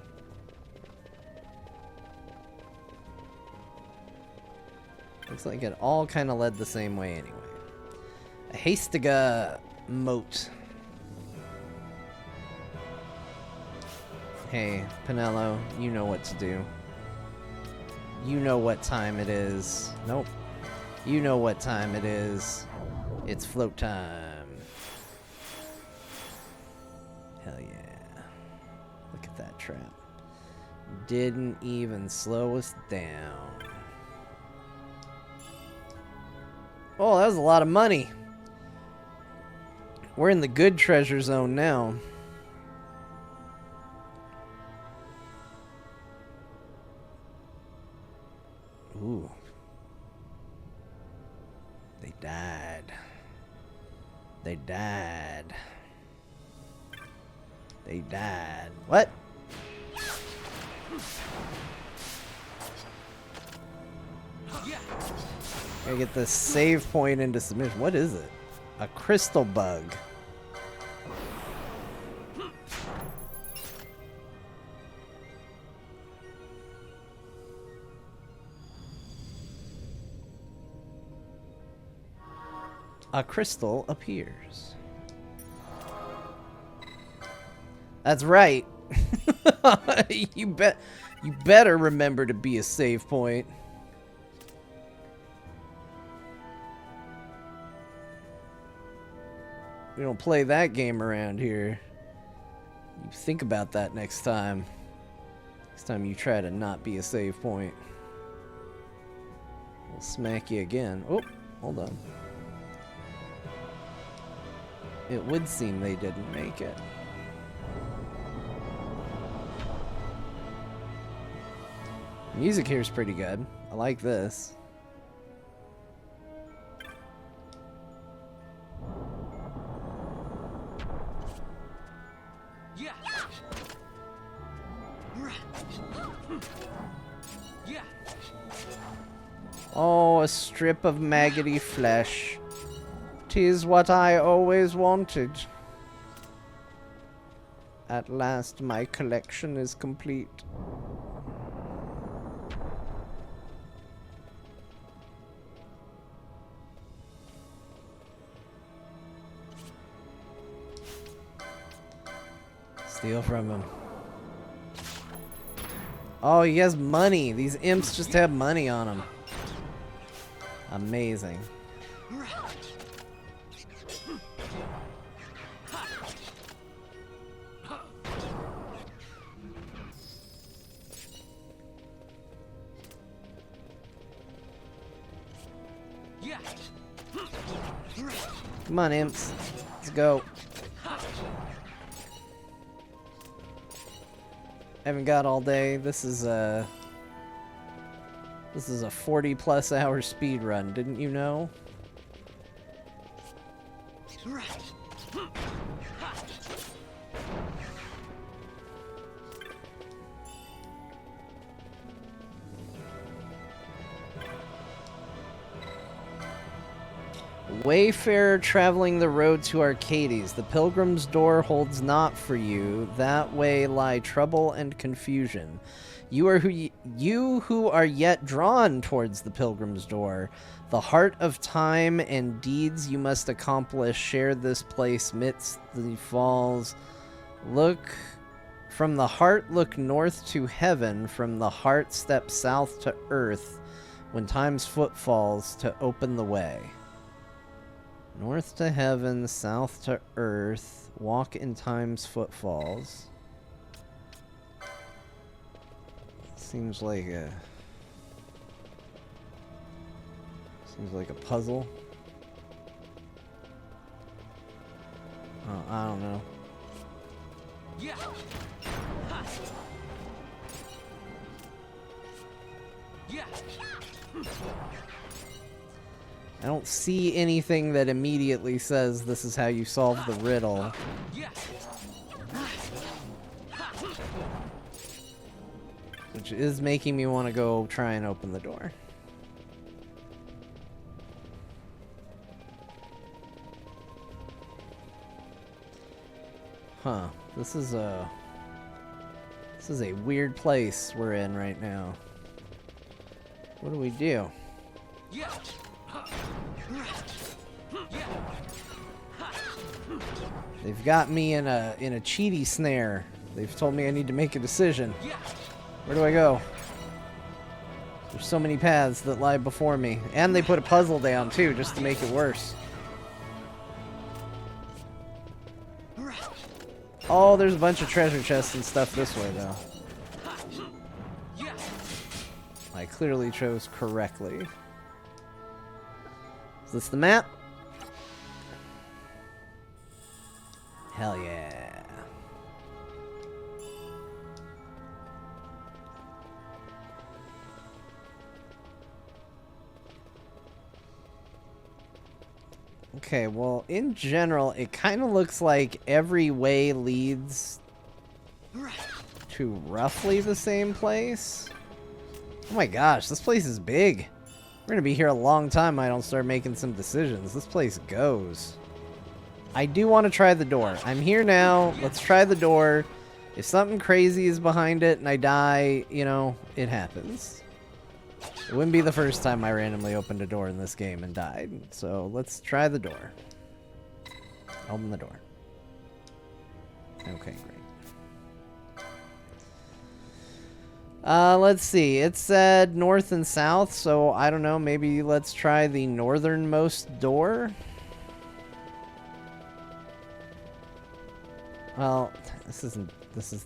Looks like it all kind of led the same way anyway. A Hastiga. moat. Hey, Pinello, you know what to do. You know what time it is. Nope. You know what time it is. It's float time. Hell yeah. Look at that trap. Didn't even slow us down. Oh, that was a lot of money. We're in the good treasure zone now. Ooh. They died. They died. They died. What? Gotta get this save point into submission. What is it? A crystal bug. A crystal appears. That's right. You better remember to be a save point. We don't play that game around here. You think about that next time. Next time you try to not be a save point. We'll smack you again. Oh, hold on. It would seem they didn't make it. Music here is pretty good. I like this. Oh, a strip of maggoty flesh. 'Tis what I always wanted. At last my collection is complete. Steal from him. Oh, he has money. These imps just have money on them. Amazing. Come on, imps. Let's go. Haven't got all day. This is a 40+ hour speed run, didn't you know? Wayfarer traveling the road to Arcades. The pilgrim's door holds not for you. That way lie trouble and confusion. You who are yet drawn towards the pilgrim's door. The heart of time and deeds you must accomplish. Share this place midst the falls. Look from the heart, look north to heaven. From the heart, step south to earth. When time's footfalls to open the way. North to heaven, south to earth. Walk in time's footfalls. Seems like a puzzle. Oh, I don't know. Yeah. Yeah. I don't see anything that immediately says this is how you solve the riddle. Which is making me want to go try and open the door. Huh. This is a weird place we're in right now. What do we do? They've got me in a cheaty snare. They've told me I need to make a decision. Where do I go? There's so many paths that lie before me. And they put a puzzle down, too, just to make it worse. Oh, there's a bunch of treasure chests and stuff this way, though. I clearly chose correctly. Is this the map? Hell yeah. Okay, well, in general, it kind of looks like every way leads to roughly the same place. Oh my gosh, this place is big. We're gonna be here a long time. I don't start making some decisions. This place goes. I do want to try the door. I'm here now. Let's try the door. If something crazy is behind it and I die, you know, it happens. It wouldn't be the first time I randomly opened a door in this game and died. So let's try the door. Open the door. Okay, great. Let's see. It said north and south, so I don't know. Maybe let's try the northernmost door. Well, this would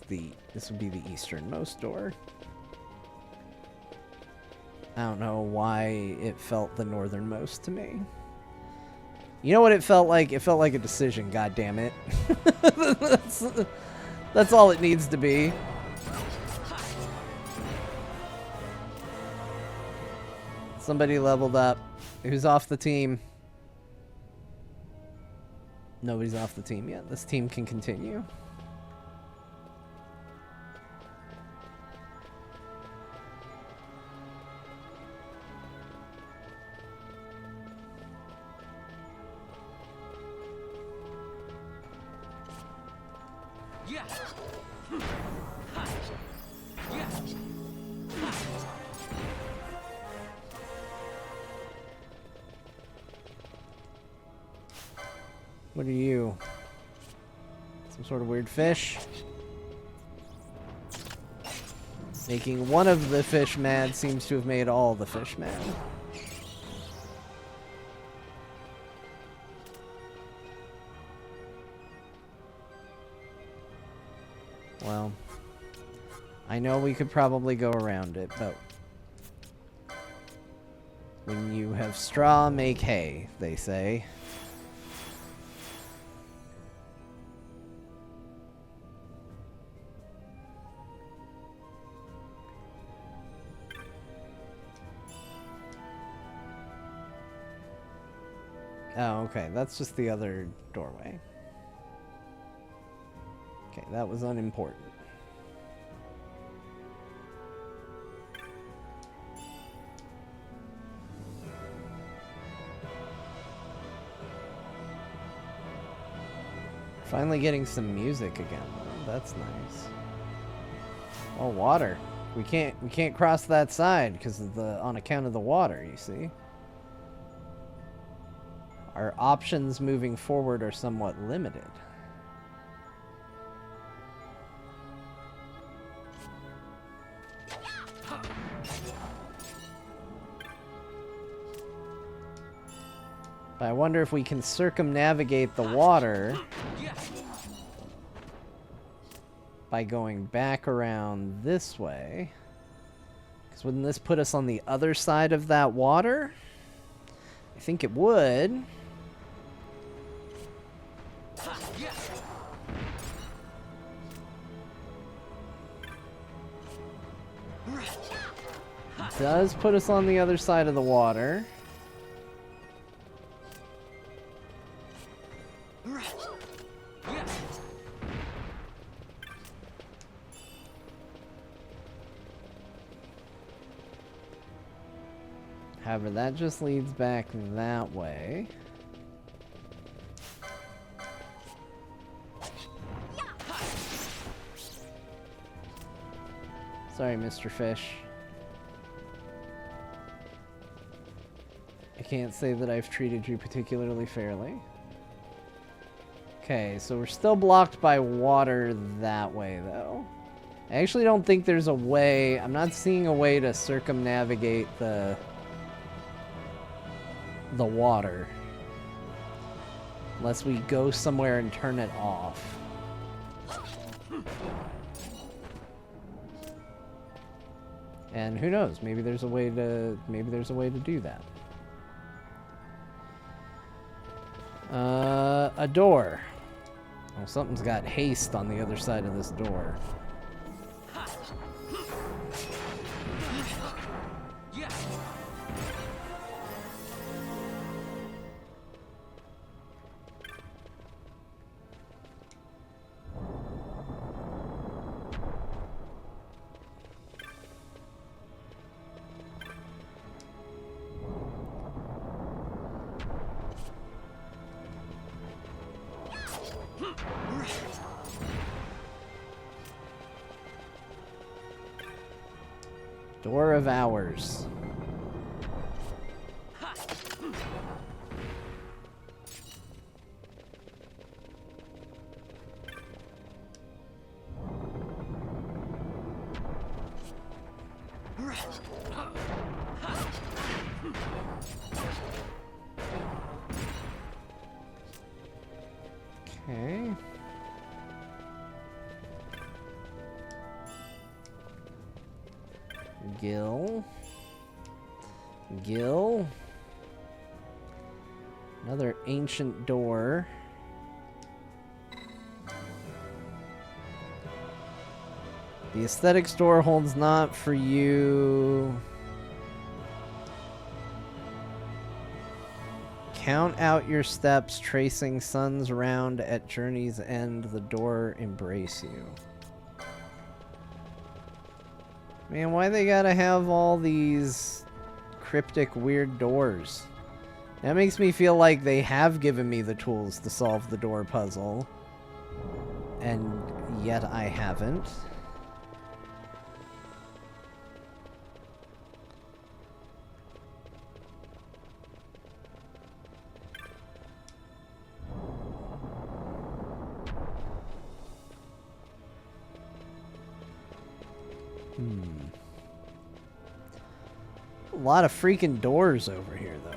be the easternmost door. I don't know why it felt the northernmost to me. You know what it felt like? It felt like a decision, god damn it. That's all it needs to be. Somebody leveled up. Who's off the team? Nobody's off the team yet. This team can continue. What are you? Some sort of weird fish? Making one of the fish mad seems to have made all the fish mad. Well, I know we could probably go around it, but when you have straw, make hay, they say. Oh, okay. That's just the other doorway. Okay, that was unimportant. Finally getting some music again. That's nice. Oh, water. We can't cross that side because of on account of the water, you see. Our options moving forward are somewhat limited. But I wonder if we can circumnavigate the water by going back around this way. Because wouldn't this put us on the other side of that water? I think it would. It does put us on the other side of the water. However, that just leads back that way. Sorry, Mr. Fish. I can't say that I've treated you particularly fairly. Okay, so we're still blocked by water that way, though. I actually don't think there's a way... I'm not seeing a way to circumnavigate the water. Unless we go somewhere and turn it off. And who knows? Maybe there's a way to do that. A door. Oh, something's got haste on the other side of this door. Door of Hours. Okay. Gil. Another ancient door. The aesthetics door holds not for you. Count out your steps, tracing suns round at journey's end. The door embrace you. Man, why they gotta have all these cryptic, weird doors? That makes me feel like they have given me the tools to solve the door puzzle. And yet I haven't. A lot of freaking doors over here, though.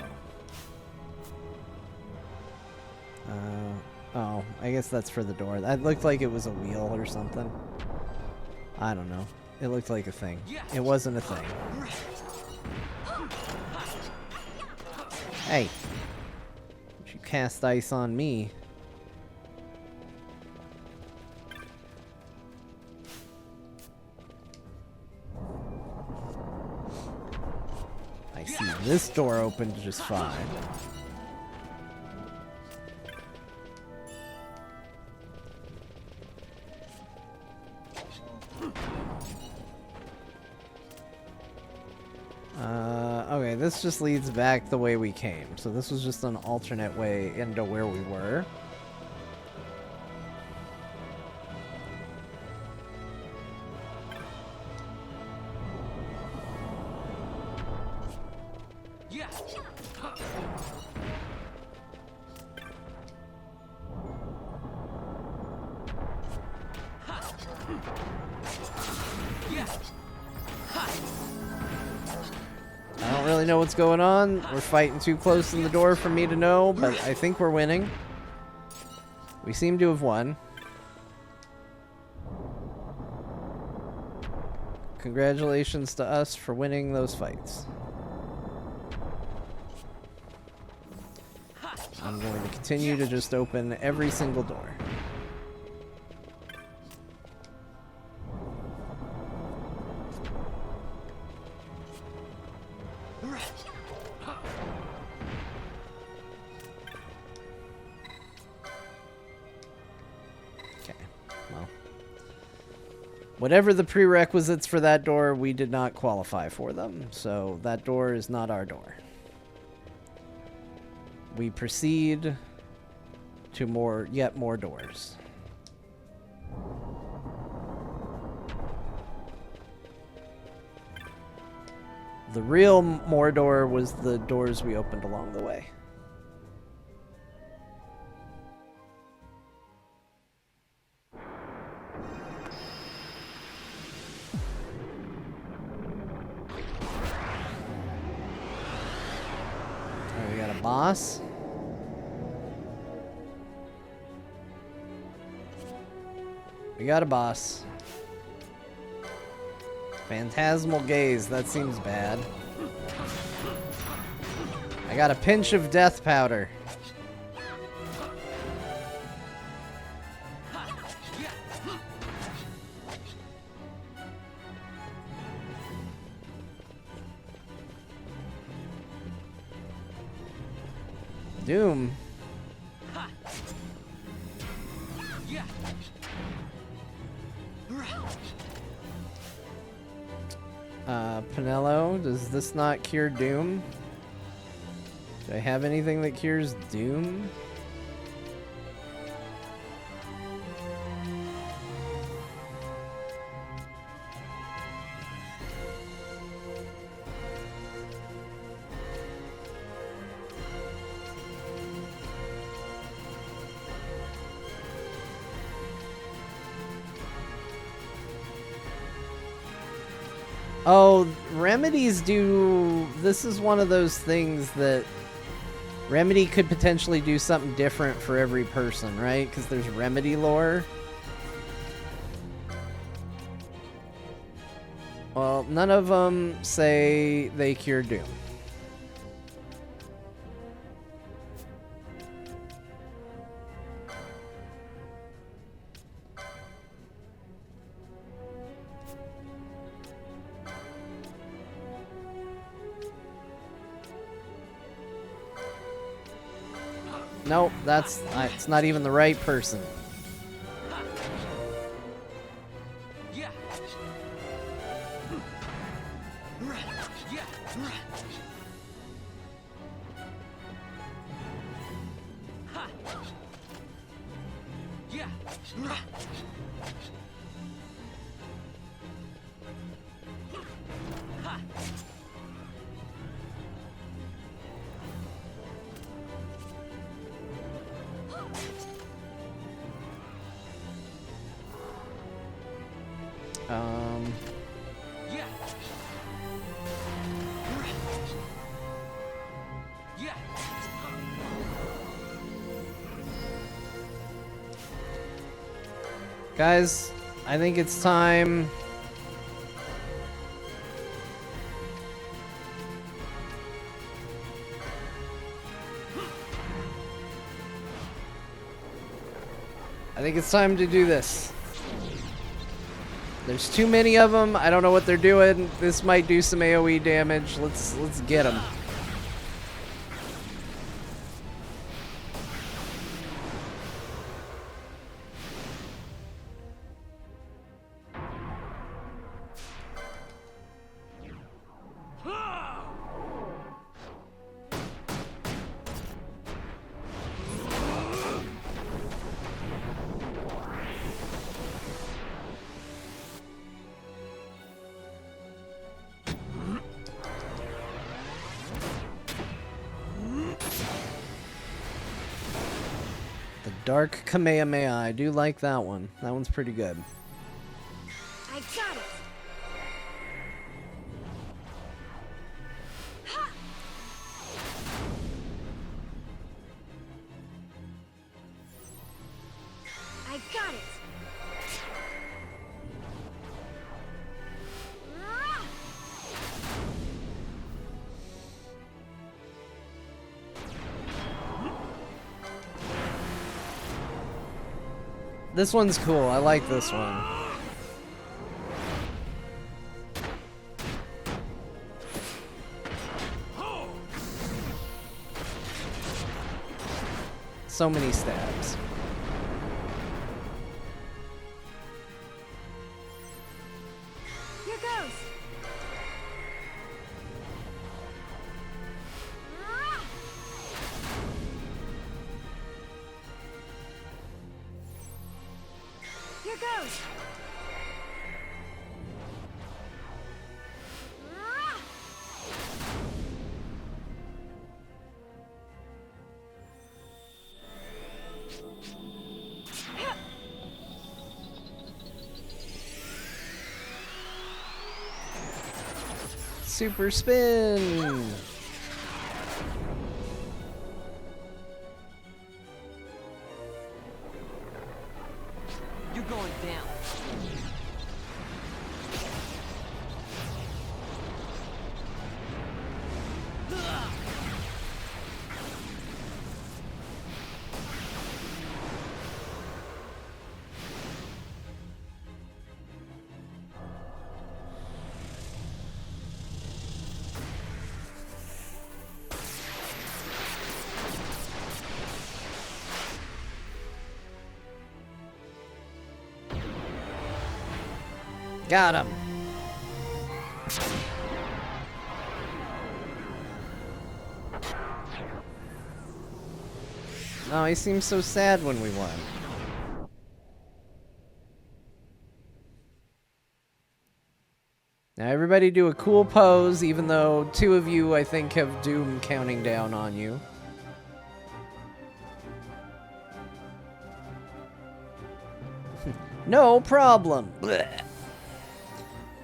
Oh, I guess that's for the door. That looked like it was a wheel or something. I don't know. It looked like a thing. It wasn't a thing. Hey. Don't you cast ice on me. I see this door opened just fine. Okay, this just leads back the way we came. So this was just an alternate way into where we were. Know what's going on. We're fighting too close in the door for me to know, but I think we're winning. We seem to have won. Congratulations to us for winning those fights. I'm going to continue to just open every single door. Whatever the prerequisites for that door, we did not qualify for them, so that door is not our door. We proceed to yet more doors. The real Mordor was the doors we opened along the way. Boss? We got a boss. Phantasmal gaze, that seems bad. I got a pinch of death powder. Doom. Pinello, does this not cure Doom? Do I have anything that cures Doom? Oh, remedies do... This is one of those things that Remedy could potentially do something different for every person, right? Because there's remedy lore. Well, none of them say they cure Doom. Nope, it's not even the right person. Guys, I think it's time. I think it's time to do this. There's too many of them. I don't know what they're doing. This might do some AoE damage. Let's get them. Dark Kamehameha. I do like that one. That one's pretty good. I got it. Ha! I got it. This one's cool. I like this one. So many stabs. Here goes. Here goes. Super spin. You're going down. Got him. Oh, he seemed so sad when we won. Now everybody do a cool pose, even though 2 of you, I think, have Doom counting down on you. No problem. Blech.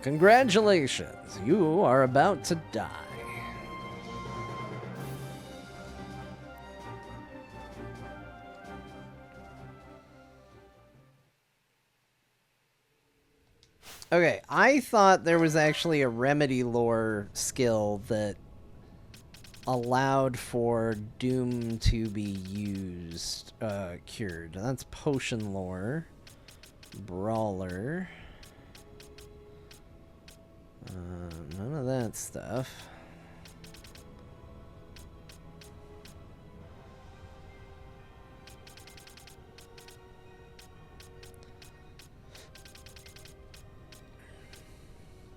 Congratulations, you are about to die. Okay, I thought there was actually a remedy lore skill that allowed for Doom to be used, cured. That's potion lore. Brawler. None of that stuff.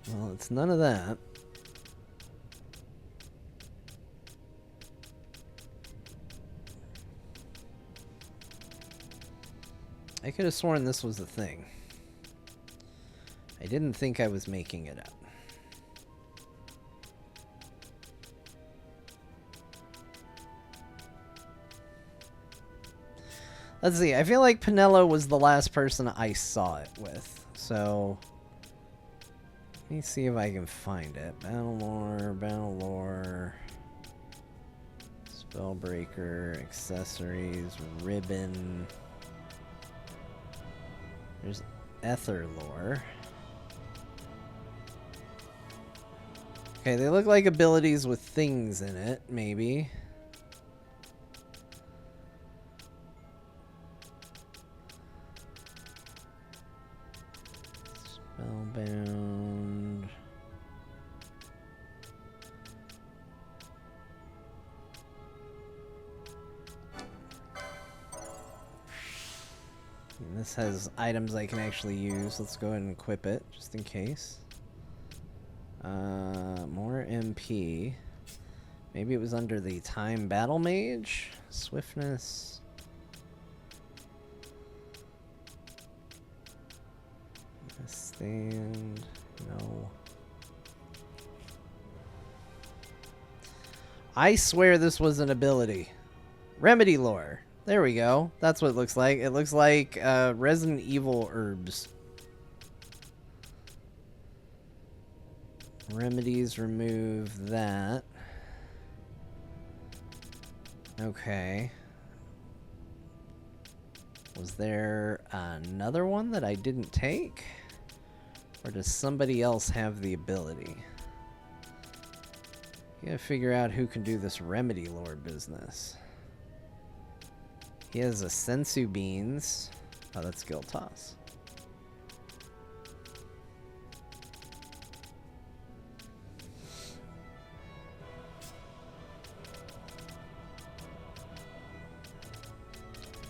Well, it's none of that. I could have sworn this was a thing. I didn't think I was making it up. Let's see. I feel like Pinello was the last person I saw it with. So, let me see if I can find it. Battle lore, Spellbreaker, accessories, ribbon. There's Ether lore. Okay, they look like abilities with things in it, maybe. Spellbound. And this has items I can actually use. Let's go ahead and equip it, just in case. More MP. Maybe it was under the Time Battle Mage? Swiftness. Stand. No. I swear this was an ability. Remedy lore. There we go. That's what it looks like. It looks like Resident Evil herbs. Remedies, remove that. Okay. Was there another one that I didn't take? Or does somebody else have the ability? You gotta figure out who can do this remedy lore business. He has a sensu beans. Oh, that's skill toss.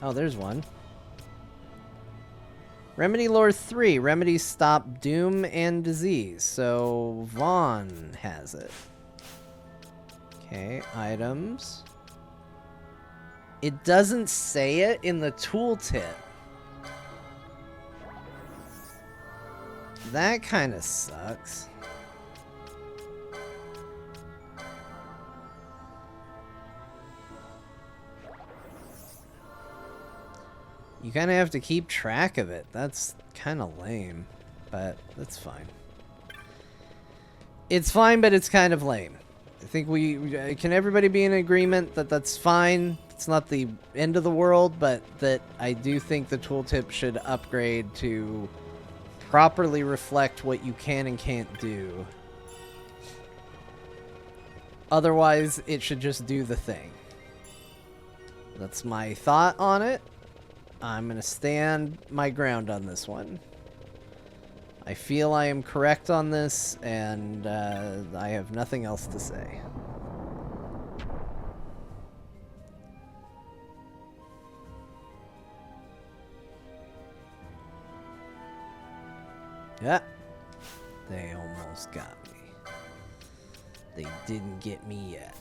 Oh, there's one. Remedy lore 3. Remedies stop doom and disease. So Vaughn has it. Okay, items. It doesn't say it in the tooltip. That kind of sucks. You kind of have to keep track of it. That's kind of lame, but that's fine. It's fine, but it's kind of lame. I think can everybody be in agreement that that's fine? it's not the end of the world, but that I do think the tooltip should upgrade to properly reflect what you can and can't do. Otherwise, it should just do the thing. That's my thought on it. I'm going to stand my ground on this one. I feel I am correct on this, and I have nothing else to say. Yeah, they almost got me. They didn't get me yet.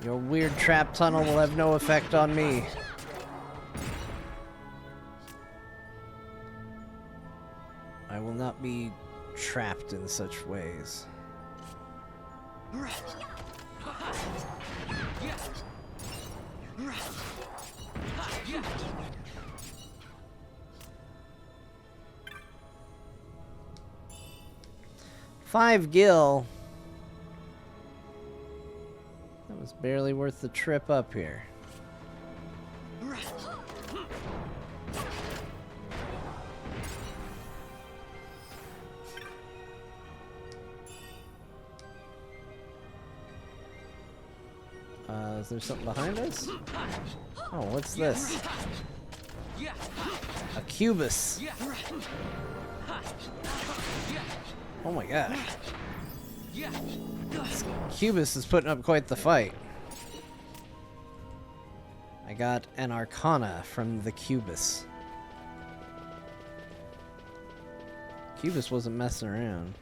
Your weird trap tunnel will have no effect on me. I will not be trapped in such ways. Five gil. That was barely worth the trip up here. Is there something behind us? Oh, what's this? A cubus. Oh my god. This cubus is putting up quite the fight. I got an arcana from the cubus. Cubus wasn't messing around.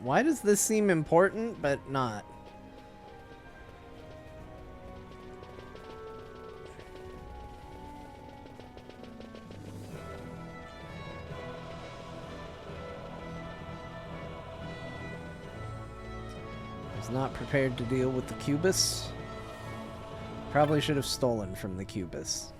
Why does this seem important but not? Not prepared to deal with the cubus. Probably should have stolen from the cubus.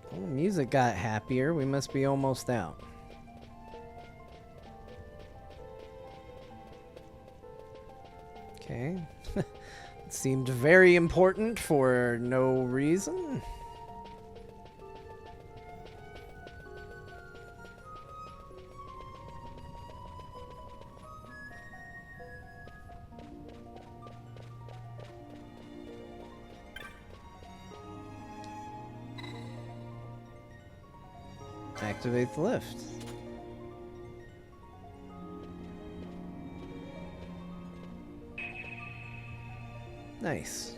Well, the music got happier. We must be almost out. Okay. Seemed very important for no reason. Activate the lift. Nice.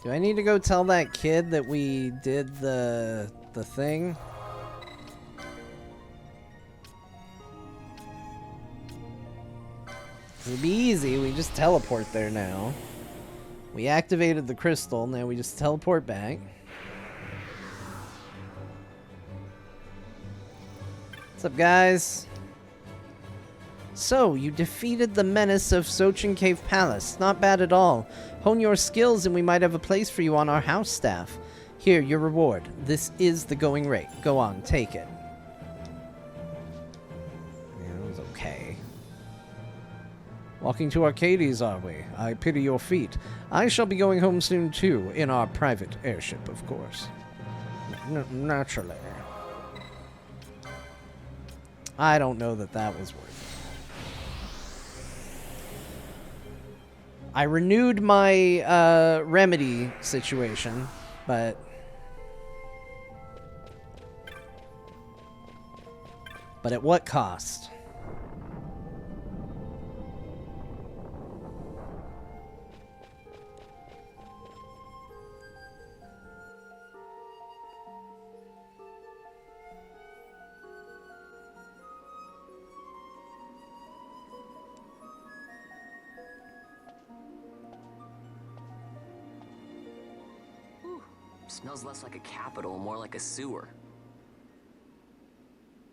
Do I need to go tell that kid that we did the thing? It'd be easy, we just teleport there now. We activated the crystal, now we just teleport back. What's up, guys? So, you defeated the menace of Sochin Cave Palace. Not bad at all. Hone your skills and we might have a place for you on our house staff. Here, your reward. This is the going rate. Go on, take it. Yeah, it was okay. Walking to Arcades, are we? I pity your feet. I shall be going home soon, too, in our private airship, of course. Naturally. I don't know that that was worth it. I renewed my remedy situation, but... But at what cost? Smells less like a capital, more like a sewer.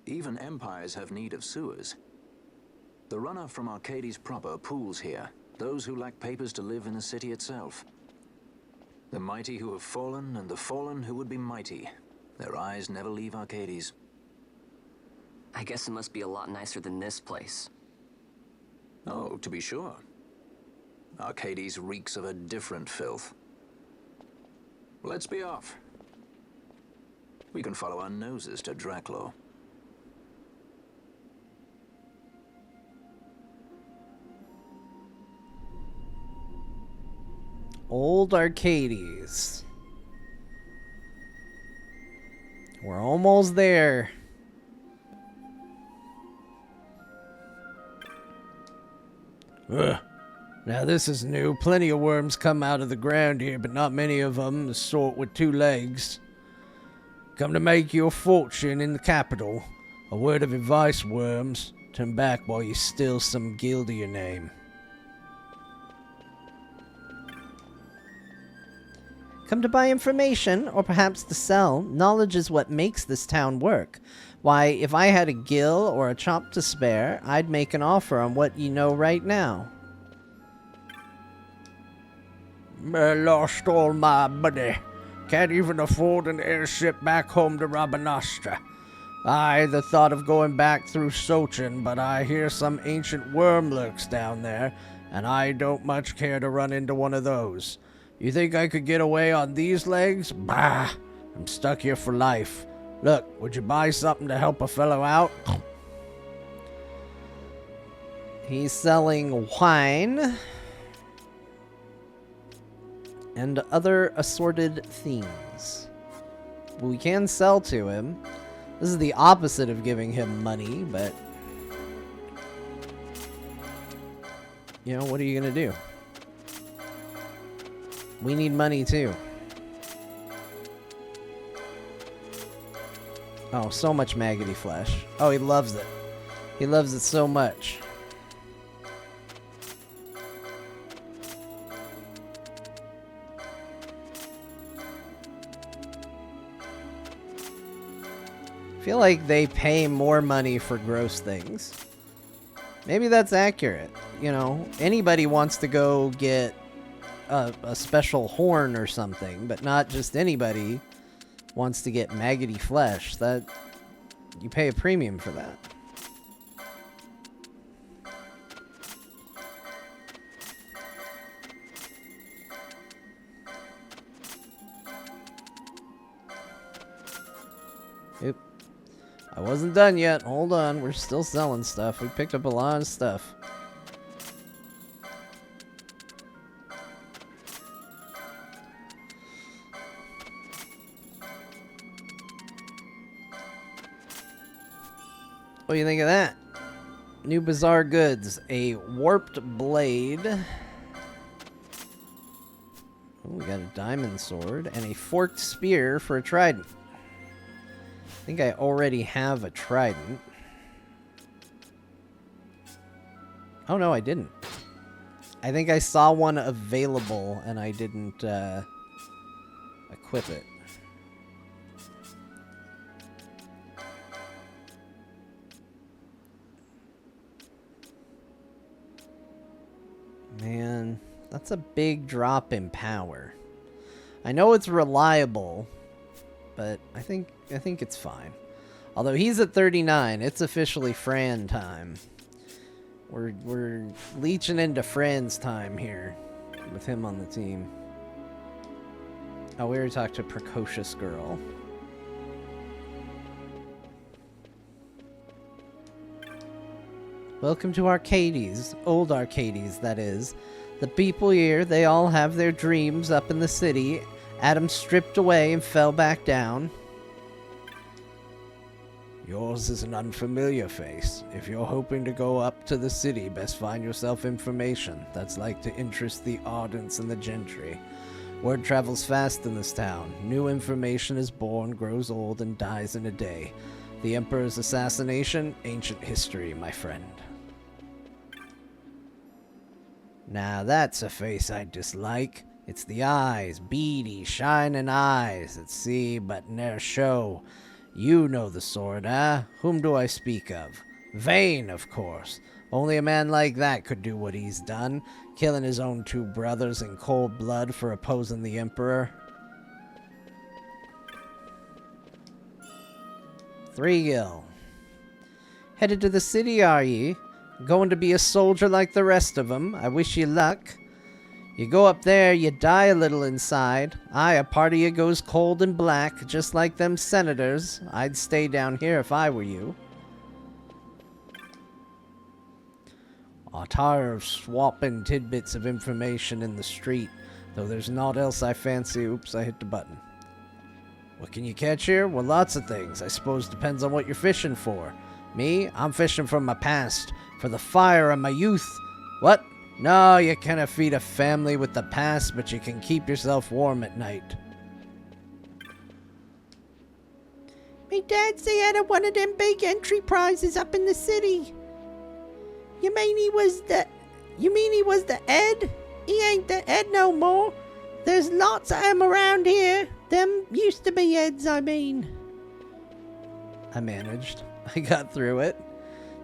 Even empires have need of sewers. The runoff from Arcades proper pools here. Those who lack papers to live in the city itself. The mighty who have fallen, and the fallen who would be mighty. Their eyes never leave Arcades. I guess it must be a lot nicer than this place. Oh, to be sure. Arcades reeks of a different filth. Let's be off. We can follow our noses to Draclo. Old Arcades. We're almost there. Ugh. Now this is new. Plenty of worms come out of the ground here, but not many of them the sort with 2 legs. Come to make your fortune in the capital. A word of advice, worms. Turn back while you steal some gild to your name. Come to buy information, or perhaps to sell. Knowledge is what makes this town work. Why, if I had a gill or a chop to spare, I'd make an offer on what you know right now. I lost all my money. Can't even afford an airship back home to Rabanastra. Aye, the thought of going back through Sochin, but I hear some ancient worm lurks down there, and I don't much care to run into one of those. You think I could get away on these legs? Bah! I'm stuck here for life. Look, would you buy something to help a fellow out? He's selling wine and other assorted things. We can sell to him. This is the opposite of giving him money, but... You know, what are you gonna do? We need money too. Oh, so much maggoty flesh. Oh, he loves it. He loves it so much. I feel like they pay more money for gross things. Maybe that's accurate. You know, anybody wants to go get a special horn or something, but not just anybody wants to get maggoty flesh. That you pay a premium for that. Oop. I wasn't done yet. Hold on. We're still selling stuff. We picked up a lot of stuff. What do you think of that? New bizarre goods. A warped blade. Oh, we got a diamond sword. And a forked spear for a trident. I think I already have a trident. Oh, no, I didn't. I think I saw one available and I didn't equip it. Man, that's a big drop in power. I know it's reliable, but I think it's fine. Although he's at 39, it's officially Fran time. We're leeching into friends time here with him on the team. Oh, we already talked to Precocious Girl. Welcome to Arcades. Old Arcades, that is. The people here, they all have their dreams up in the city. Adam stripped away and fell back down. Yours is an unfamiliar face. If you're hoping to go up to the city, best find yourself information that's like to interest the ardents and the gentry. Word travels fast in this town. New information is born, grows old, and dies in a day. The Emperor's assassination, ancient history, my friend. Now that's a face I dislike. It's the eyes, beady, shining eyes that see but ne'er show. You know the sort, eh? Whom do I speak of? Vayne, of course. Only a man like that could do what he's done, killing his own two brothers in cold blood for opposing the Emperor. 3 Gil. Headed to the city, are ye? Going to be a soldier like the rest of 'em. I wish you luck. You go up there, you die a little inside. Aye, a part of you goes cold and black, just like them senators. I'd stay down here if I were you. I'm tired of swapping tidbits of information in the street, though there's naught else I fancy. Oops, I hit the button. What can you catch here? Well, lots of things. I suppose depends on what you're fishing for. Me, I'm fishing for my past, for the fire of my youth. What? No, you cannot feed a family with the past, but you can keep yourself warm at night. Me dad say I had one of them big entry prizes up in the city. You mean he was the Ed? He ain't the Ed no more. There's lots of 'em around here. Them used to be Eds, I mean. I managed. I got through it.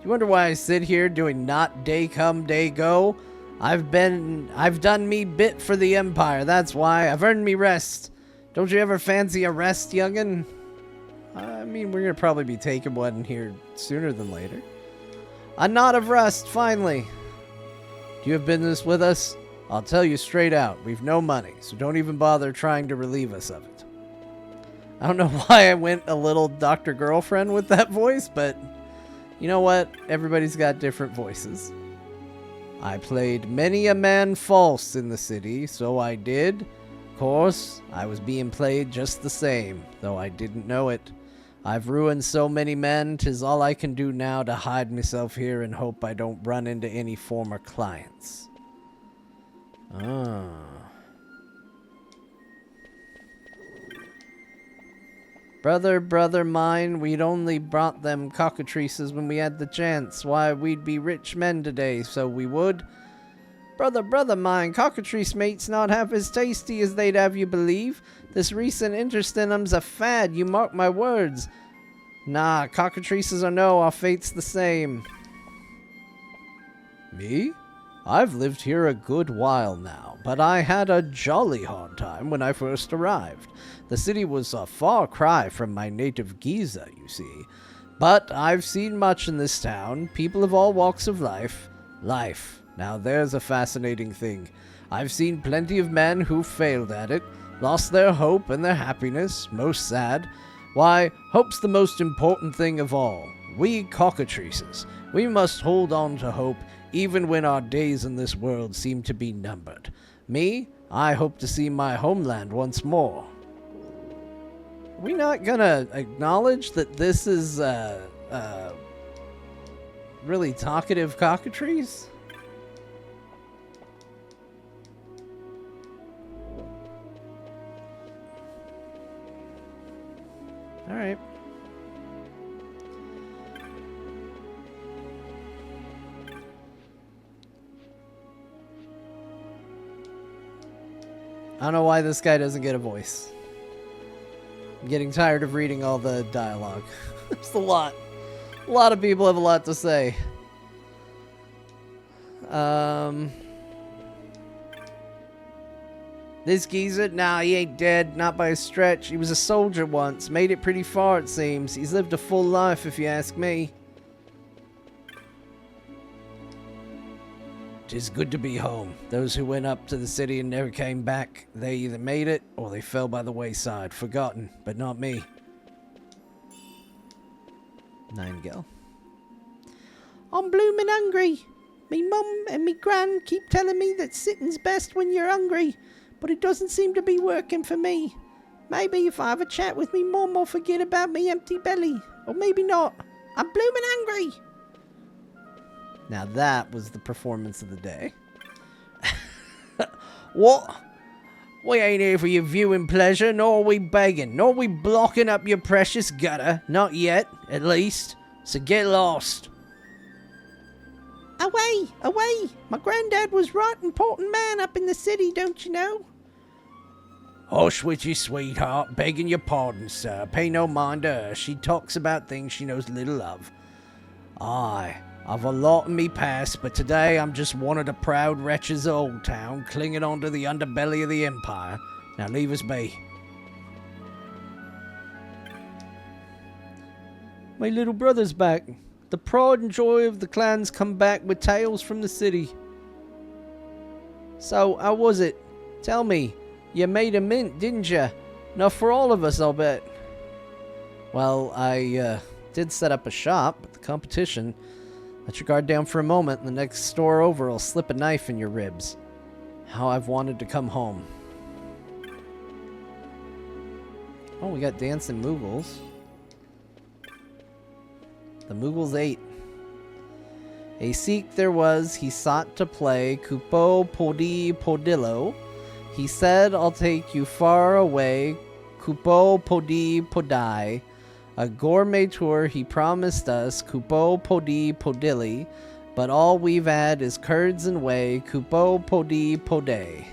You wonder why I sit here doing not day come, day go? I've done me bit for the Empire, that's why. I've earned me rest. Don't you ever fancy a rest, youngin'? I mean, we're gonna probably be taking one here sooner than later. A knot of rust, finally. Do you have business with us? I'll tell you straight out, we've no money, so don't even bother trying to relieve us of it. I don't know why I went a little Dr. Girlfriend with that voice, but you know what? Everybody's got different voices. I played many a man false in the city, so I did. Of course, I was being played just the same, though I didn't know it. I've ruined so many men, 'tis all I can do now to hide myself here and hope I don't run into any former clients. Ah. Brother mine, we'd only brought them cockatrices when we had the chance. Why, we'd be rich men today, so we would. Brother mine, cockatrice mate's not half as tasty as they'd have you believe. This recent interest in 'em's a fad, you mark my words. Nah, cockatrices or no, our fate's the same. Me? I've lived here a good while now, but I had a jolly hard time when I first arrived. The city was a far cry from my native Giza, you see. But I've seen much in this town, people of all walks of life. Life. Now there's a fascinating thing. I've seen plenty of men who failed at it, lost their hope and their happiness, most sad. Why, hope's the most important thing of all. We cockatrices, we must hold on to hope even when our days in this world seem to be numbered. Me, I hope to see my homeland once more. Are we not gonna acknowledge that this is, really talkative cockatrice? Alright. I don't know why this guy doesn't get a voice. I'm getting tired of reading all the dialogue. There's a lot. A lot of people have a lot to say. This geezer? Nah, he ain't dead. Not by a stretch. He was a soldier once. Made it pretty far, it seems. He's lived a full life, if you ask me. 'Tis good to be home. Those who went up to the city and never came back, they either made it or they fell by the wayside, forgotten, but not me. 9 gil. I'm bloomin' hungry. Me mum and me gran keep telling me that sitting's best when you're hungry, but it doesn't seem to be working for me. Maybe if I have a chat with me mum, I'll forget about me empty belly. Or maybe not. I'm bloomin' hungry. Now that was the performance of the day. What? We ain't here for your viewing pleasure, nor are we begging, nor are we blocking up your precious gutter. Not yet, at least. So get lost. Away, away! My granddad was right important man up in the city, don't you know? Hush with you, sweetheart. Begging your pardon, sir. Pay no mind to her. She talks about things she knows little of. Aye, I've a lot in me past, but today I'm just one of the proud wretches of Old Town, clinging onto the underbelly of the Empire. Now leave us be. My little brother's back. The pride and joy of the clans come back with tales from the city. So, how was it? Tell me. You made a mint, didn't you? Enough for all of us, I'll bet. Well, I did set up a shop at the competition. Let your guard down for a moment, and the next store over I'll slip a knife in your ribs. How I've wanted to come home. Oh, we got dancing Moogles. The Moogles 8. A Sikh there was, he sought to play Kupo Podi Podillo. He said, I'll take you far away, Kupo Podi Podai. A gourmet tour he promised us, Kupo Podi Podilli. But all we've had is curds and whey, Kupo Podi Poday.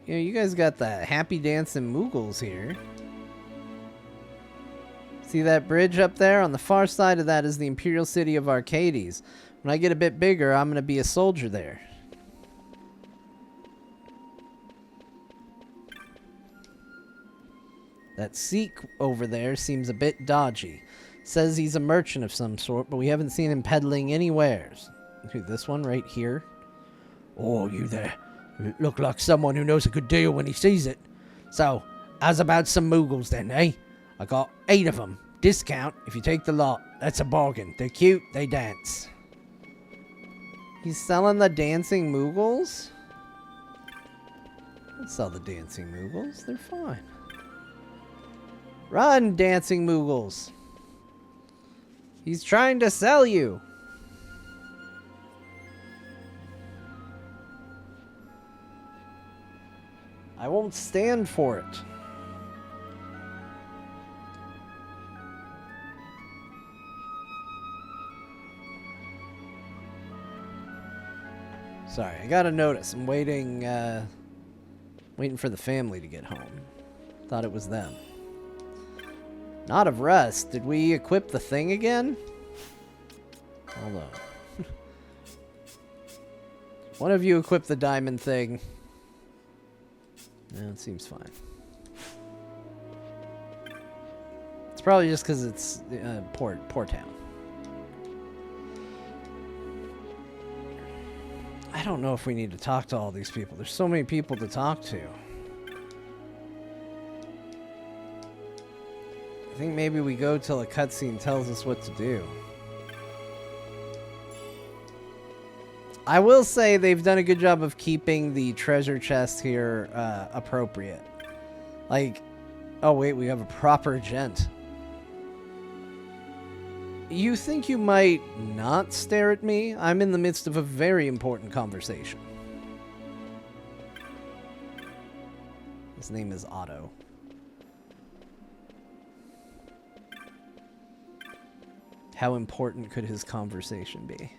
You know, you guys got the happy dancing Moogles here. See that bridge up there? On the far side of that is the Imperial City of Arcades. When I get a bit bigger, I'm going to be a soldier there. That Sikh over there seems a bit dodgy. Says he's a merchant of some sort, but we haven't seen him peddling anywheres. Who, this one right here? Oh, you there. You look like someone who knows a good deal when he sees it. So, how's about some Moogles then, eh? I got 8 of them. Discount if you take the lot. That's a bargain. They're cute, they dance. He's selling the dancing Moogles? I'll sell the dancing Moogles. They're fine. Run, dancing Moogles. He's trying to sell you. I won't stand for it. Sorry, I got a notice. I'm waiting for the family to get home. Thought it was them. Knot of Rust. Did we equip the thing again? Hold on. One of you equip the diamond thing. Yeah, it seems fine. It's probably just because it's poor town. I don't know if we need to talk to all these people. There's so many people to talk to. I think maybe we go till a cutscene tells us what to do. I will say they've done a good job of keeping the treasure chest here appropriate. Like, oh wait, we have a proper gent. You think you might not stare at me? I'm in the midst of a very important conversation. His name is Otto. How important could his conversation be?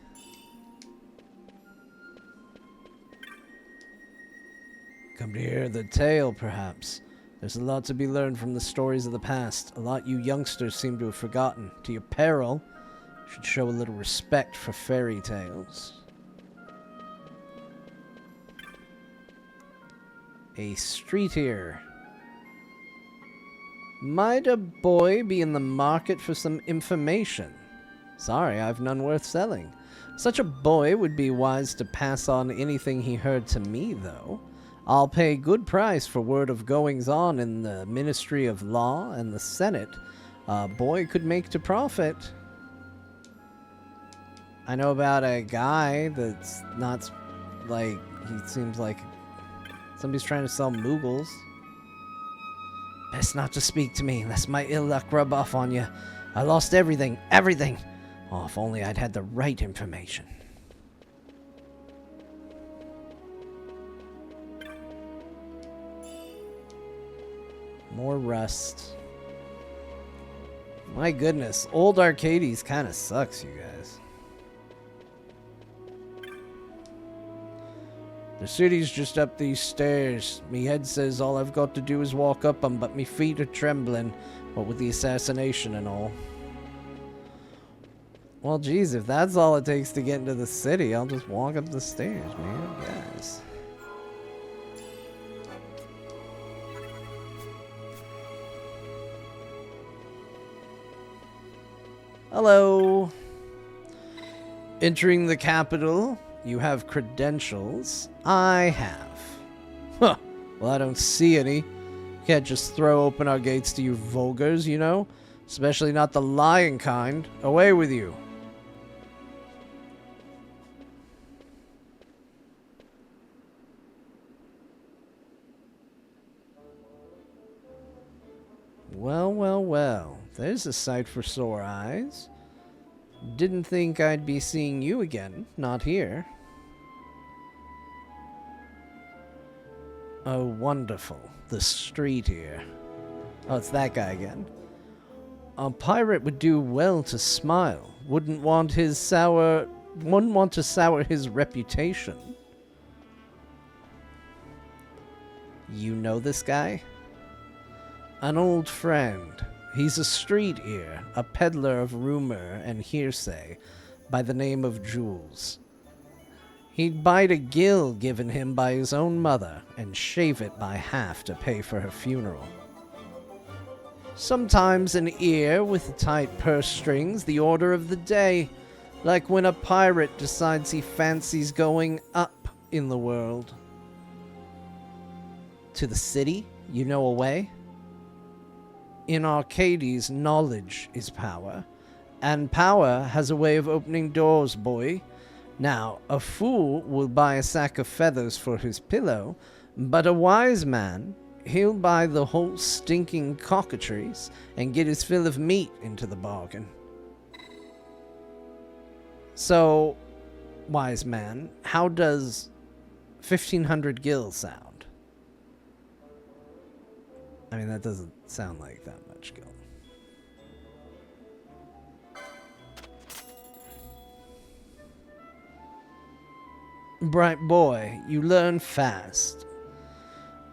Come to hear the tale, perhaps. There's a lot to be learned from the stories of the past. A lot you youngsters seem to have forgotten. To your peril, you should show a little respect for fairy tales. A street here. Might a boy be in the market for some information? Sorry, I've none worth selling. Such a boy would be wise to pass on anything he heard to me, though. I'll pay good price for word of goings-on in the Ministry of Law and the Senate. A boy could make to profit. I know about a guy that's not, like, he seems like somebody's trying to sell Moogles. Best not to speak to me, lest my ill luck rub off on you. I lost everything, everything. Oh, if only I'd had the right information. More rust. My goodness, old Arcades kind of sucks, you guys. The city's just up these stairs. Me head says all I've got to do is walk up 'em, but me feet are trembling, what with the assassination and all. Well, geez, if that's all it takes to get into the city, I'll just walk up the stairs, man. Guys. Hello. Entering the capital, you have credentials. I have. Huh. Well, I don't see any. Can't just throw open our gates to you vulgars, you know? Especially not the lying kind. Away with you. Well, well, well. There's a sight for sore eyes. Didn't think I'd be seeing you again. Not here. Oh, wonderful. The street here. Oh, it's that guy again. A pirate would do well to smile. Wouldn't want to sour his reputation. You know this guy? An old friend. He's a street ear, a peddler of rumor and hearsay, by the name of Jules. He'd bite a gill given him by his own mother and shave it by half to pay for her funeral. Sometimes an ear with tight purse strings, the order of the day, like when a pirate decides he fancies going up in the world. To the city, you know a way? In Arcades, knowledge is power, and power has a way of opening doors, boy. Now, a fool will buy a sack of feathers for his pillow, but a wise man, he'll buy the whole stinking cockatrice and get his fill of meat into the bargain. So, wise man, how does 1,500 gil sound? I mean, that doesn't sound like that much gil. Bright boy, you learn fast.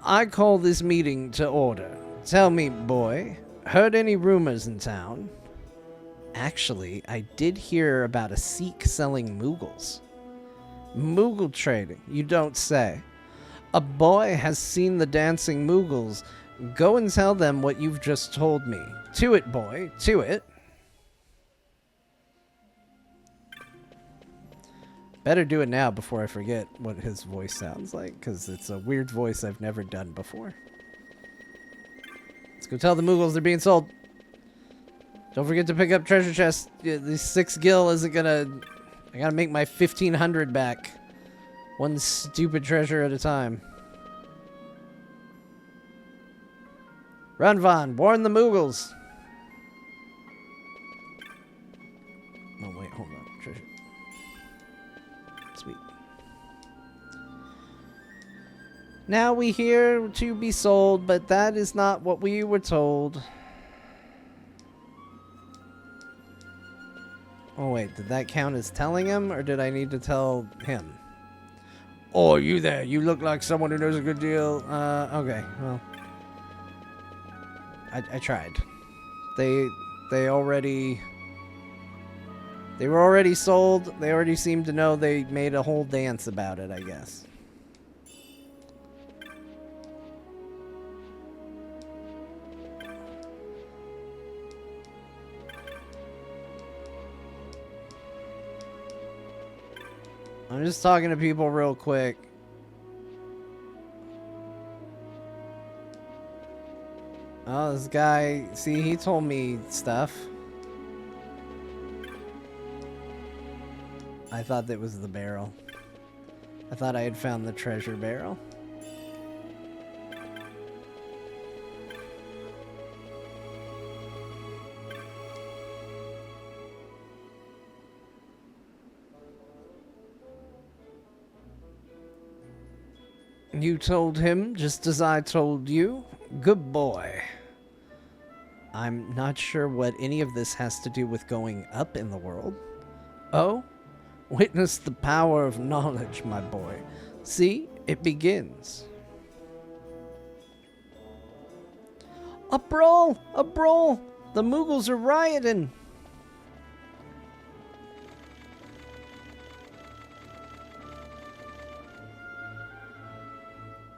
I call this meeting to order. Tell me, boy, heard any rumors in town? Actually, I did hear about a Sikh selling Moogles. Moogle trading, you don't say. A boy has seen the dancing Moogles. Go and tell them what you've just told me. To it, boy, to it. Better do it now before I forget what his voice sounds like, because it's a weird voice I've never done before. Let's go tell the Moogles they're being sold. Don't forget to pick up treasure chests. The 6 gil isn't gonna... I gotta make my 1,500 back. One stupid treasure at a time. Run, Von. Warn the Moogles. Oh, wait. Hold on. Treasure. Sweet. Now we hear to be sold, but that is not what we were told. Oh, wait. Did that count as telling him, or did I need to tell him? Oh, you there. You look like someone who knows a good deal. Okay. Well. I tried. They were already sold. They already seemed to know. They made a whole dance about it, I guess. I'm just talking to people real quick. Oh, this guy, see, he told me stuff. I thought that was the barrel. I thought I had found the treasure barrel. You told him just as I told you? Good boy. I'm not sure what any of this has to do with going up in the world. Oh? Witness the power of knowledge, my boy. See? It begins. Uproll! Uproll! The Mughals are rioting!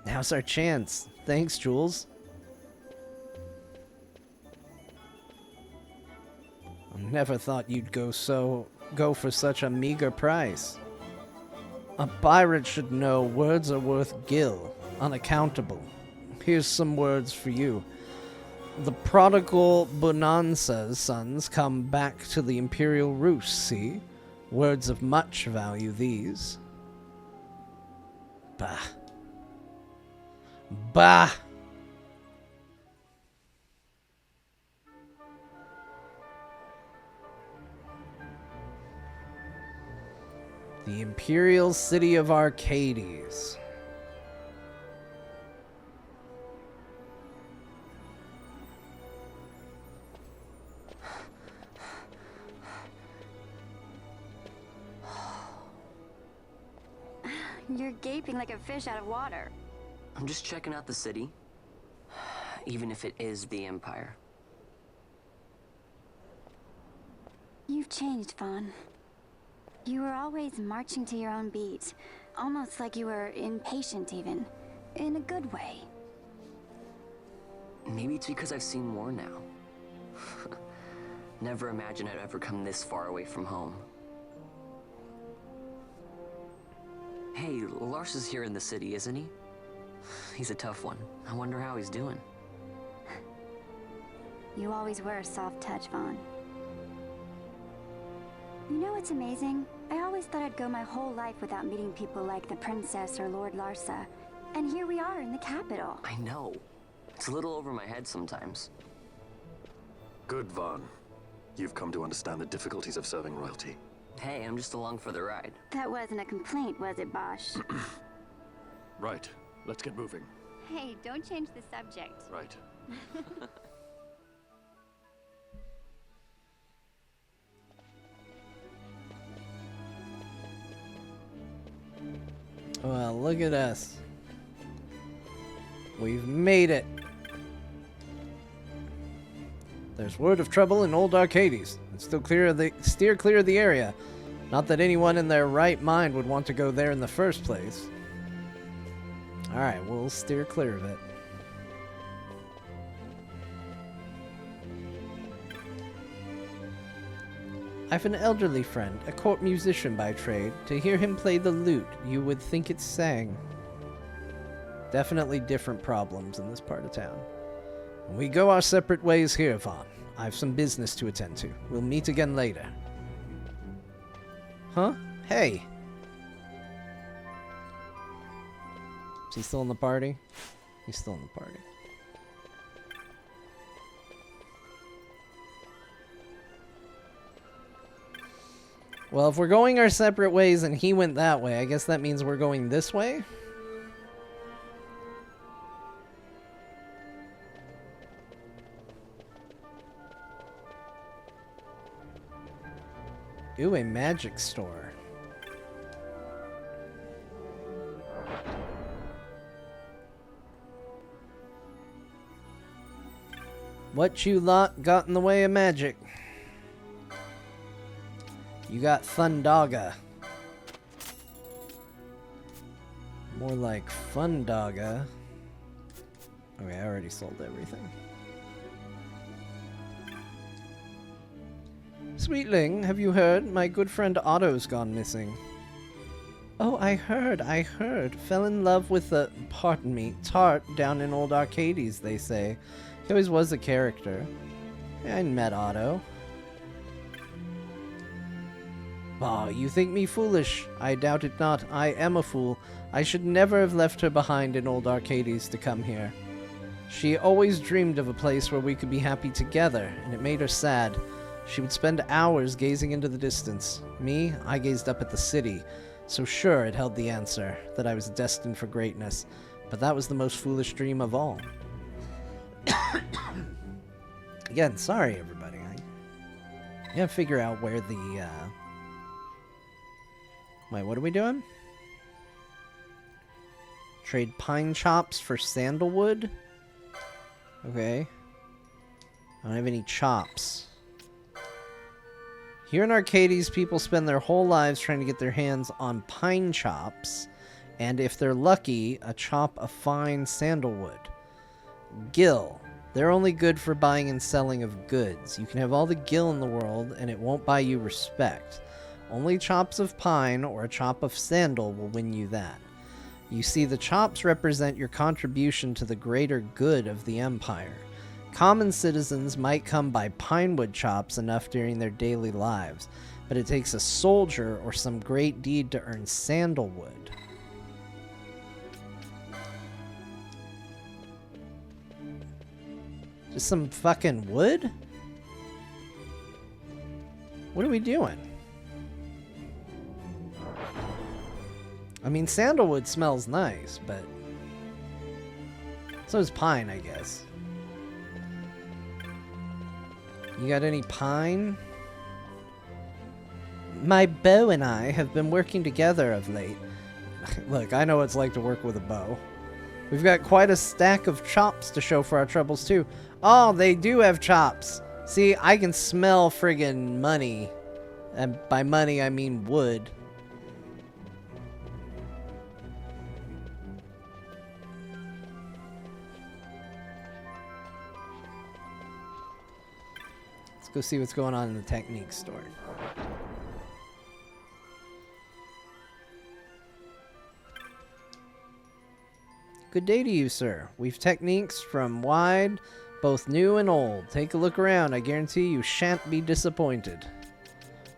Now's our chance. Thanks, Jules. I never thought you'd go for such a meager price. A pirate should know words are worth gil, unaccountable. Here's some words for you. The prodigal Bonanza's sons come back to the Imperial Roost, see? Words of much value, these. Bah. Bah! The Imperial City of Arcades. You're gaping like a fish out of water. I'm just checking out the city. Even if it is the Empire. You've changed, Vaughn. You were always marching to your own beat. Almost like you were impatient even. In a good way. Maybe it's because I've seen more now. Never imagined I'd ever come this far away from home. Hey, Lars is here in the city, isn't he? He's a tough one. I wonder how he's doing. You always were a soft touch, Vaughn. You know what's amazing? I always thought I'd go my whole life without meeting people like the Princess or Lord Larsa. And here we are in the capital. I know. It's a little over my head sometimes. Good, Vaughn. You've come to understand the difficulties of serving royalty. Hey, I'm just along for the ride. That wasn't a complaint, was it, Bosch? Right. Let's get moving. Hey, don't change the subject. Right. Well, look at us. We've made it. There's word of trouble in Old Arcades. Steer clear of the area. Not that anyone in their right mind would want to go there in the first place. Alright, we'll steer clear of it. I've an elderly friend, a court musician by trade. To hear him play the lute, you would think it sang. Definitely different problems in this part of town. We go our separate ways here, Vaughn. I've some business to attend to. We'll meet again later. Huh? Hey! Is he still in the party? He's still in the party. Well, if we're going our separate ways and he went that way, I guess that means we're going this way? Ooh, a magic store. What you lot got in the way of magic? You got Thundaga. More like Fundaga. Okay, I already sold everything. Sweetling, have you heard? My good friend Otto's gone missing. Oh, I heard. Fell in love with a, pardon me, tart down in old Arcades, they say. He always was a character. Yeah, I met Otto. Ah, you think me foolish? I doubt it not. I am a fool. I should never have left her behind in old Arcades to come here. She always dreamed of a place where we could be happy together, and it made her sad. She would spend hours gazing into the distance. Me, I gazed up at the city. So sure, it held the answer, that I was destined for greatness. But that was the most foolish dream of all. Again, sorry everybody. I gotta figure out where the, Wait, what are we doing? Trade pine chops for sandalwood? Okay. I don't have any chops. Here in Arcades, people spend their whole lives trying to get their hands on pine chops, and if they're lucky, a chop of fine sandalwood. Gil. They're only good for buying and selling of goods. You can have all the gil in the world, and it won't buy you respect. Only chops of pine or a chop of sandal will win you that. You see, the chops represent your contribution to the greater good of the Empire. Common citizens might come by pinewood chops enough during their daily lives, but it takes a soldier or some great deed to earn sandalwood. Just some fucking wood? What are we doing? I mean, sandalwood smells nice, but so does pine, I guess. You got any pine? My bow and I have been working together of late. Look, I know what it's like to work with a bow. We've got quite a stack of chops to show for our troubles, too. Oh, they do have chops. See, I can smell friggin' money. And by money, I mean wood. Let's go see what's going on in the technique store. Good day to you, sir. We've techniques from wide, both new and old. Take a look around. I guarantee you shan't be disappointed.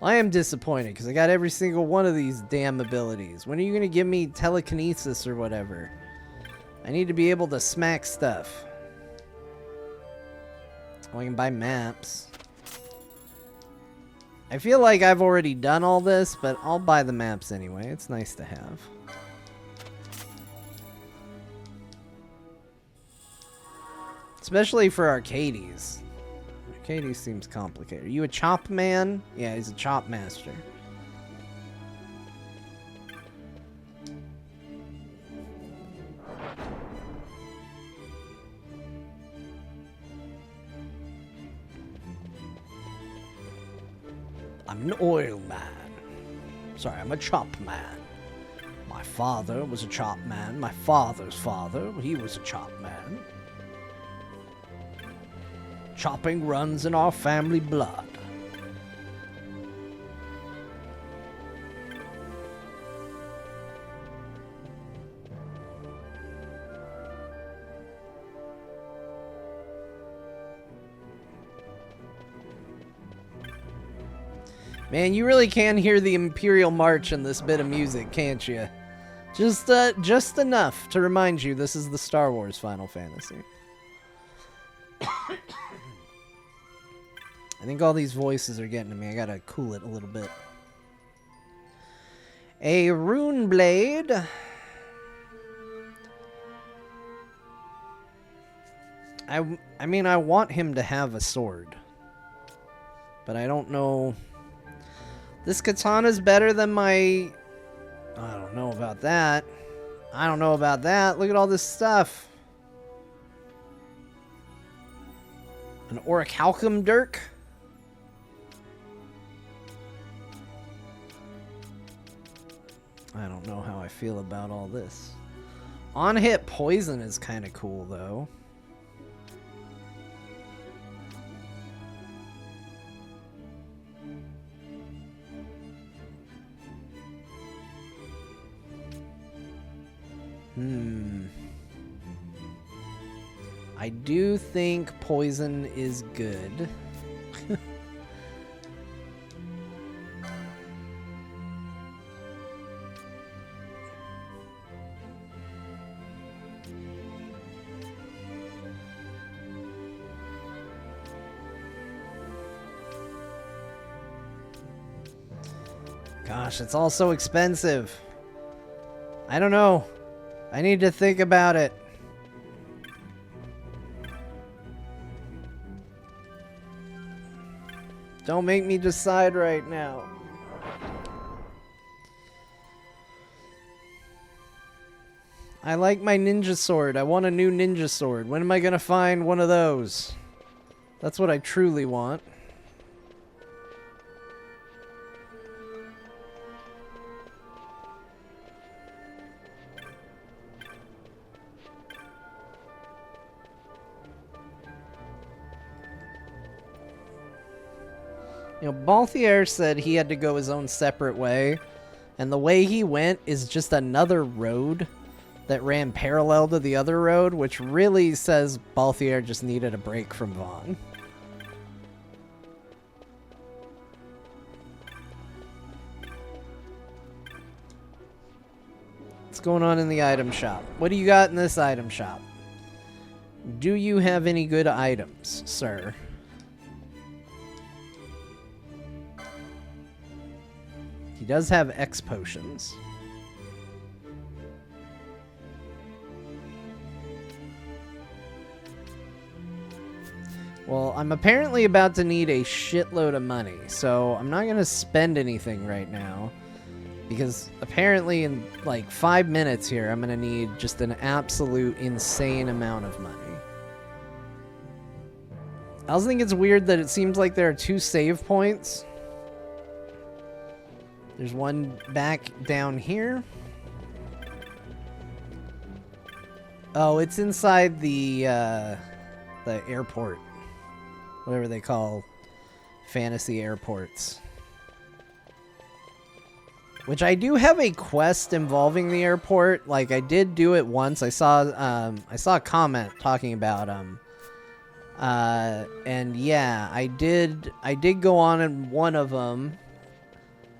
I am disappointed because I got every single one of these damn abilities. When are you going to give me telekinesis or whatever? I need to be able to smack stuff. Oh, I can buy maps. I feel like I've already done all this, but I'll buy the maps anyway. It's nice to have. Especially for Arcades. Arcades seems complicated. Are you a chop man? Yeah, he's a chop master. I'm an oil man. Sorry, I'm a chop man. My father was a chop man. My father's father, he was a chop man. Chopping runs in our family blood. Man, you really can hear the Imperial March in this bit of music, can't you? Just enough to remind you this is the Star Wars Final Fantasy. I think all these voices are getting to me. I gotta cool it a little bit. A rune blade. I mean, I want him to have a sword. But I don't know. This katana's better than my... I don't know about that. I don't know about that. Look at all this stuff. An orichalcum dirk? I don't know how I feel about all this. On-hit poison is kind of cool, though. I do think poison is good. Gosh, it's all so expensive. I don't know. I need to think about it. Don't make me decide right now. I like my ninja sword. I want a new ninja sword. When am I gonna find one of those? That's what I truly want. You know, Balthier said he had to go his own separate way, and the way he went is just another road that ran parallel to the other road, which really says Balthier just needed a break from Vaughn. What's going on in the item shop? What do you got in this item shop? Do you have any good items, sir? He does have X potions. Well, I'm apparently about to need a shitload of money, so I'm not going to spend anything right now. Because apparently in like 5 minutes here, I'm going to need just an absolute insane amount of money. I also think it's weird that it seems like there are 2 save points. There's one back down here. Oh, it's inside the airport. Whatever they call fantasy airports. Which I do have a quest involving the airport. Like, I did do it once. I saw a comment talking about and yeah, I did go on in one of them.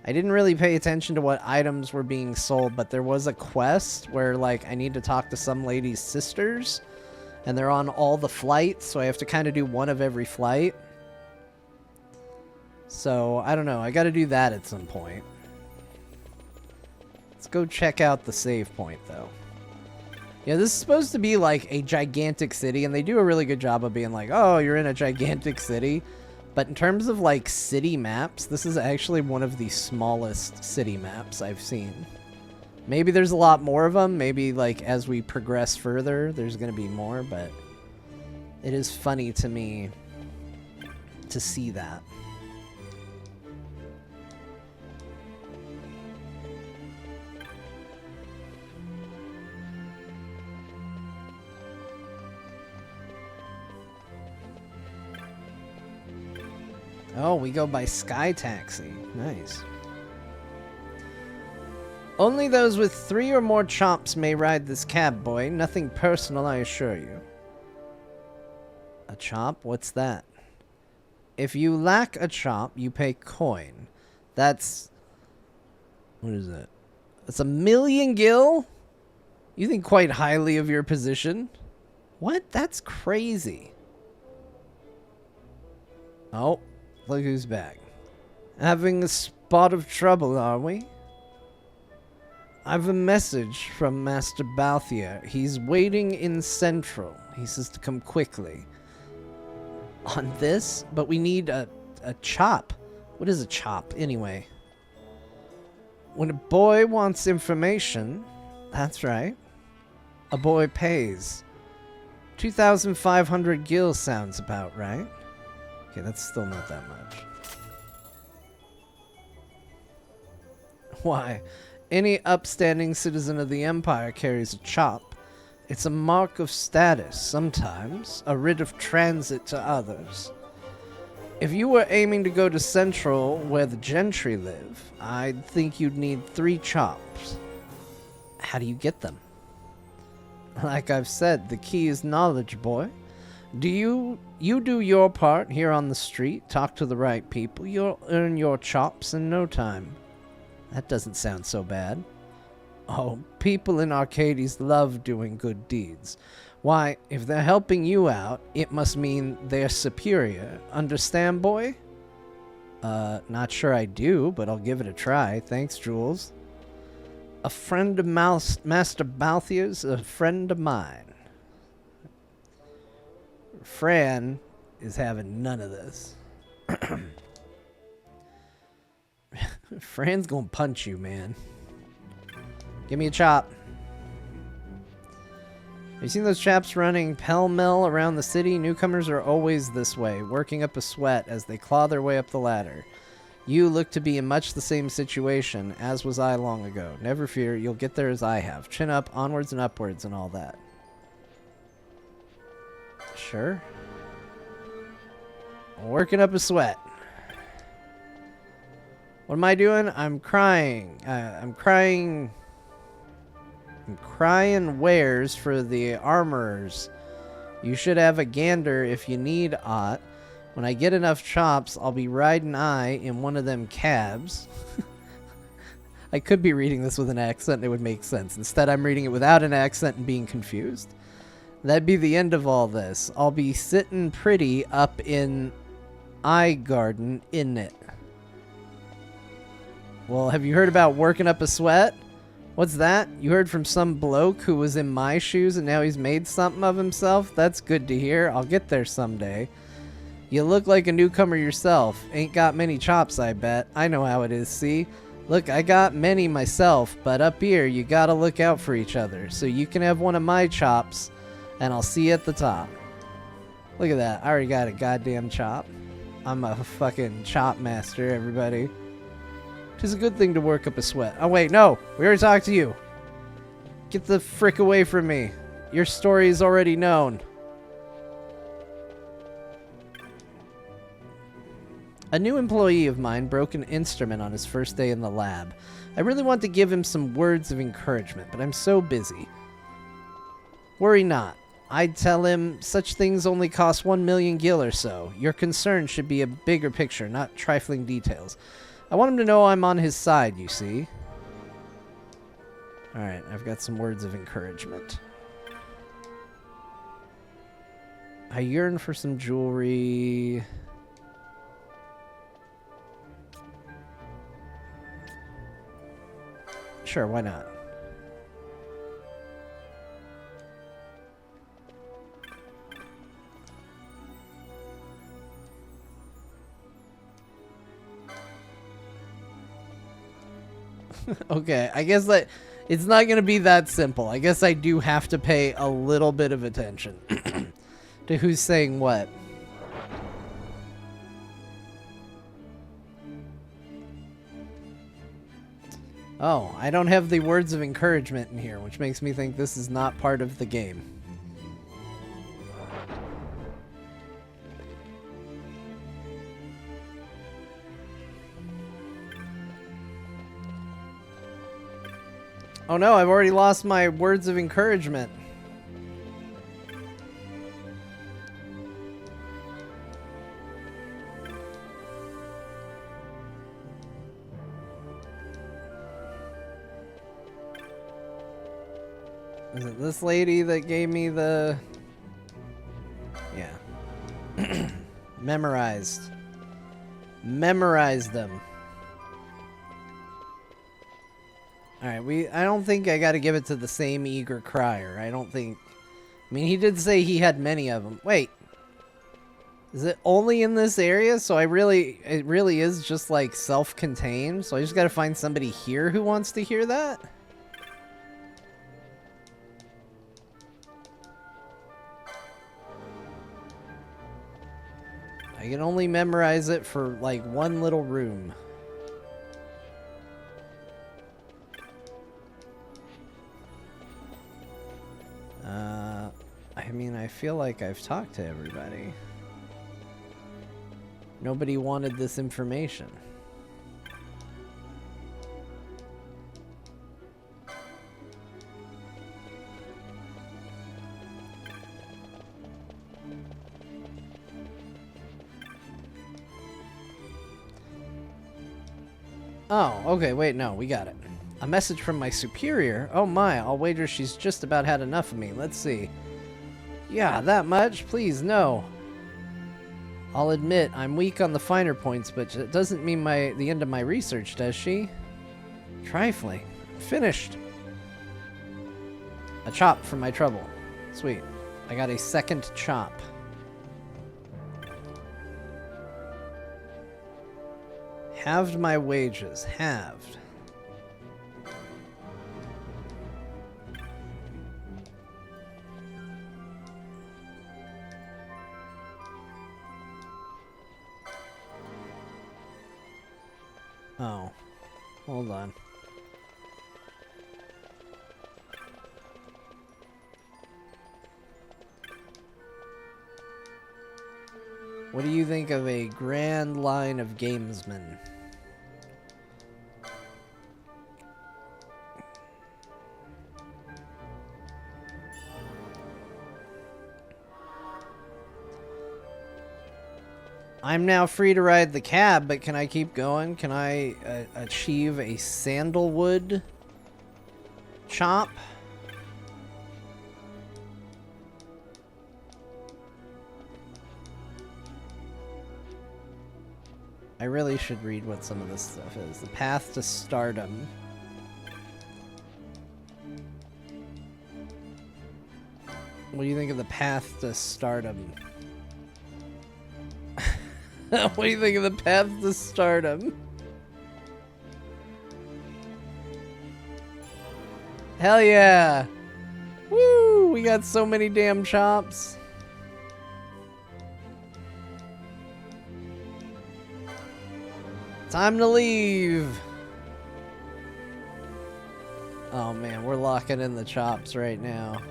I didn't really pay attention to what items were being sold, but there was a quest where, like, I need to talk to some lady's sisters, and they're on all the flights, so I have to kind of do one of every flight. So, I don't know. I got to do that at some point. Let's go check out the save point, though. Yeah, this is supposed to be, like, a gigantic city, and they do a really good job of being like, oh, you're in a gigantic city. But in terms of, like, city maps, this is actually one of the smallest city maps I've seen. Maybe there's a lot more of them. Maybe, like, as we progress further, there's going to be more. But it is funny to me to see that. Oh, we go by Sky Taxi. Nice. Only those with 3 or more chops may ride this cab, boy. Nothing personal, I assure you. A chop? What's that? If you lack a chop, you pay coin. That's... What is that? That's 1,000,000 gil? You think quite highly of your position? What? That's crazy. Oh. Look who's back. Having a spot of trouble, are we? I've a message from Master Balthier. He's waiting in Central. He says to come quickly. On this? But we need a chop. What is a chop, anyway? When a boy wants information, that's right. A boy pays. 2,500 gil sounds about right. Okay, that's still not that much. Why? Any upstanding citizen of the Empire carries a chop. It's a mark of status, sometimes, a writ of transit to others. If you were aiming to go to Central, where the gentry live, I'd think you'd need 3 chops. How do you get them? Like I've said, the key is knowledge, boy. You do your part here on the street, talk to the right people, you'll earn your chops in no time. That doesn't sound so bad. Oh, people in Arcades love doing good deeds. Why, if they're helping you out, it must mean they're superior. Understand, boy? Not sure I do, but I'll give it a try. Thanks, Jules. A friend of Master Balthier's, a friend of mine. Fran is having none of this. Fran's gonna punch you, man. Give me a chop. Have you seen those chaps running pell-mell around the city? Newcomers are always this way, working up a sweat as they claw their way up the ladder. You look to be in much the same situation, as was I long ago. Never fear, you'll get there as I have. Chin up, onwards and upwards, and all that. Sure. Working up a sweat. What am I doing? I'm crying. I'm crying wares for the armorers. You should have a gander if you need aught. When I get enough chops, I'll be riding in one of them cabs. I could be reading this with an accent, it would make sense. Instead, I'm reading it without an accent and being confused. That'd be the end of all this. I'll be sitting pretty up in garden in it. Well, have you heard about working up a sweat? What's that? You heard from some bloke who was in my shoes and now he's made something of himself? That's good to hear. I'll get there someday. You look like a newcomer yourself. Ain't got many chops, I bet. I know how it is, see? Look, I got many myself, but up here, you gotta look out for each other. So you can have one of my chops, and I'll see you at the top. Look at that. I already got a goddamn chop. I'm a fucking chop master, everybody. Tis a good thing to work up a sweat. Oh, wait, no. We already talked to you. Get the frick away from me. Your story is already known. A new employee of mine broke an instrument on his first day in the lab. I really want to give him some words of encouragement, but I'm so busy. Worry not. I'd tell him such things only cost 1 million gil or so. Your concern should be a bigger picture, not trifling details. I want him to know I'm on his side, you see. Alright, I've got some words of encouragement. I yearn for some jewelry. Sure, why not? Okay, I guess that it's not going to be that simple. I guess I do have to pay a little bit of attention to who's saying what. Oh, I don't have the words of encouragement in here, which makes me think this is not part of the game. Oh no, I've already lost my words of encouragement. Is it this lady that gave me the... Yeah. Memorized. Memorized them. Alright, I don't think I gotta give it to the same eager crier. I don't think... I mean, he did say he had many of them. Wait. Is it only in this area? So it really is just like self-contained? So I just gotta find somebody here who wants to hear that? I can only memorize it for like one little room. I mean, I feel like I've talked to everybody. Nobody wanted this information. Oh, okay, wait, no, we got it. A message from my superior? Oh my, I'll wager she's just about had enough of me. Let's see. Yeah, that much? Please, no. I'll admit, I'm weak on the finer points, but it doesn't mean the end of my research, does she? Trifling. Finished. A chop for my trouble. Sweet. I got a second chop. Halved my wages. Halved. Oh. Hold on. What do you think of a grand line of gamesmen? I'm now free to ride the cab, but can I keep going? Can I achieve a sandalwood chop? I really should read what some of this stuff is. The path to stardom. What do you think of the path to stardom? What do you think of the path to stardom? Hell yeah! Woo! We got so many damn chops. Time to leave. Oh man, we're locking in the chops right now.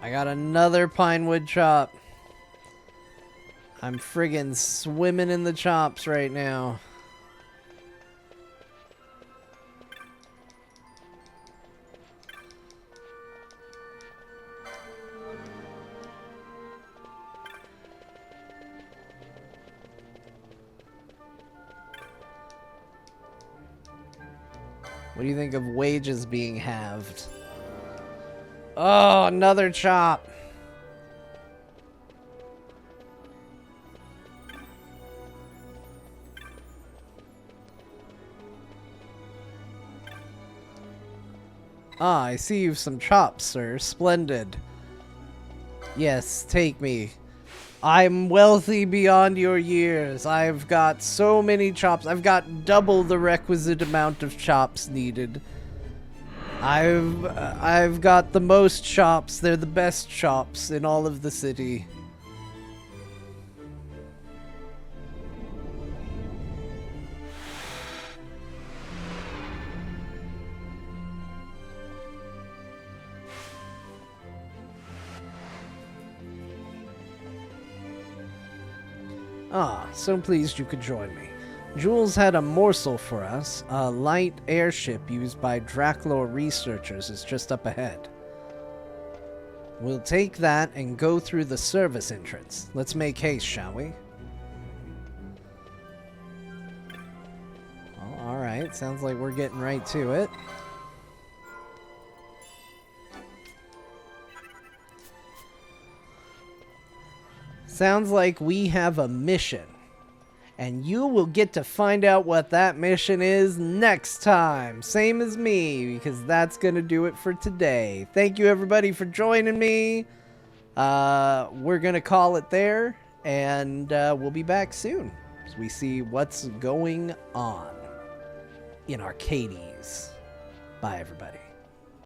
I got another pinewood chop. I'm friggin' swimming in the chops right now. What do you think of wages being halved? Oh, another chop. Ah, I see you've some chops, sir. Splendid. Yes, take me. I'm wealthy beyond your years. I've got so many chops. I've got double the requisite amount of chops needed. I've got the most chops. They're the best chops in all of the city. Ah, so pleased you could join me. Jules had a morsel for us. A light airship used by Draclor researchers is just up ahead. We'll take that and go through the service entrance. Let's make haste, shall we? Well, alright, sounds like we're getting right to it. Sounds like we have a mission. And you will get to find out what that mission is next time. Same as me, because that's going to do it for today. Thank you, everybody, for joining me. We're going to call it there, and we'll be back soon as we see what's going on in Arcades. Bye, everybody.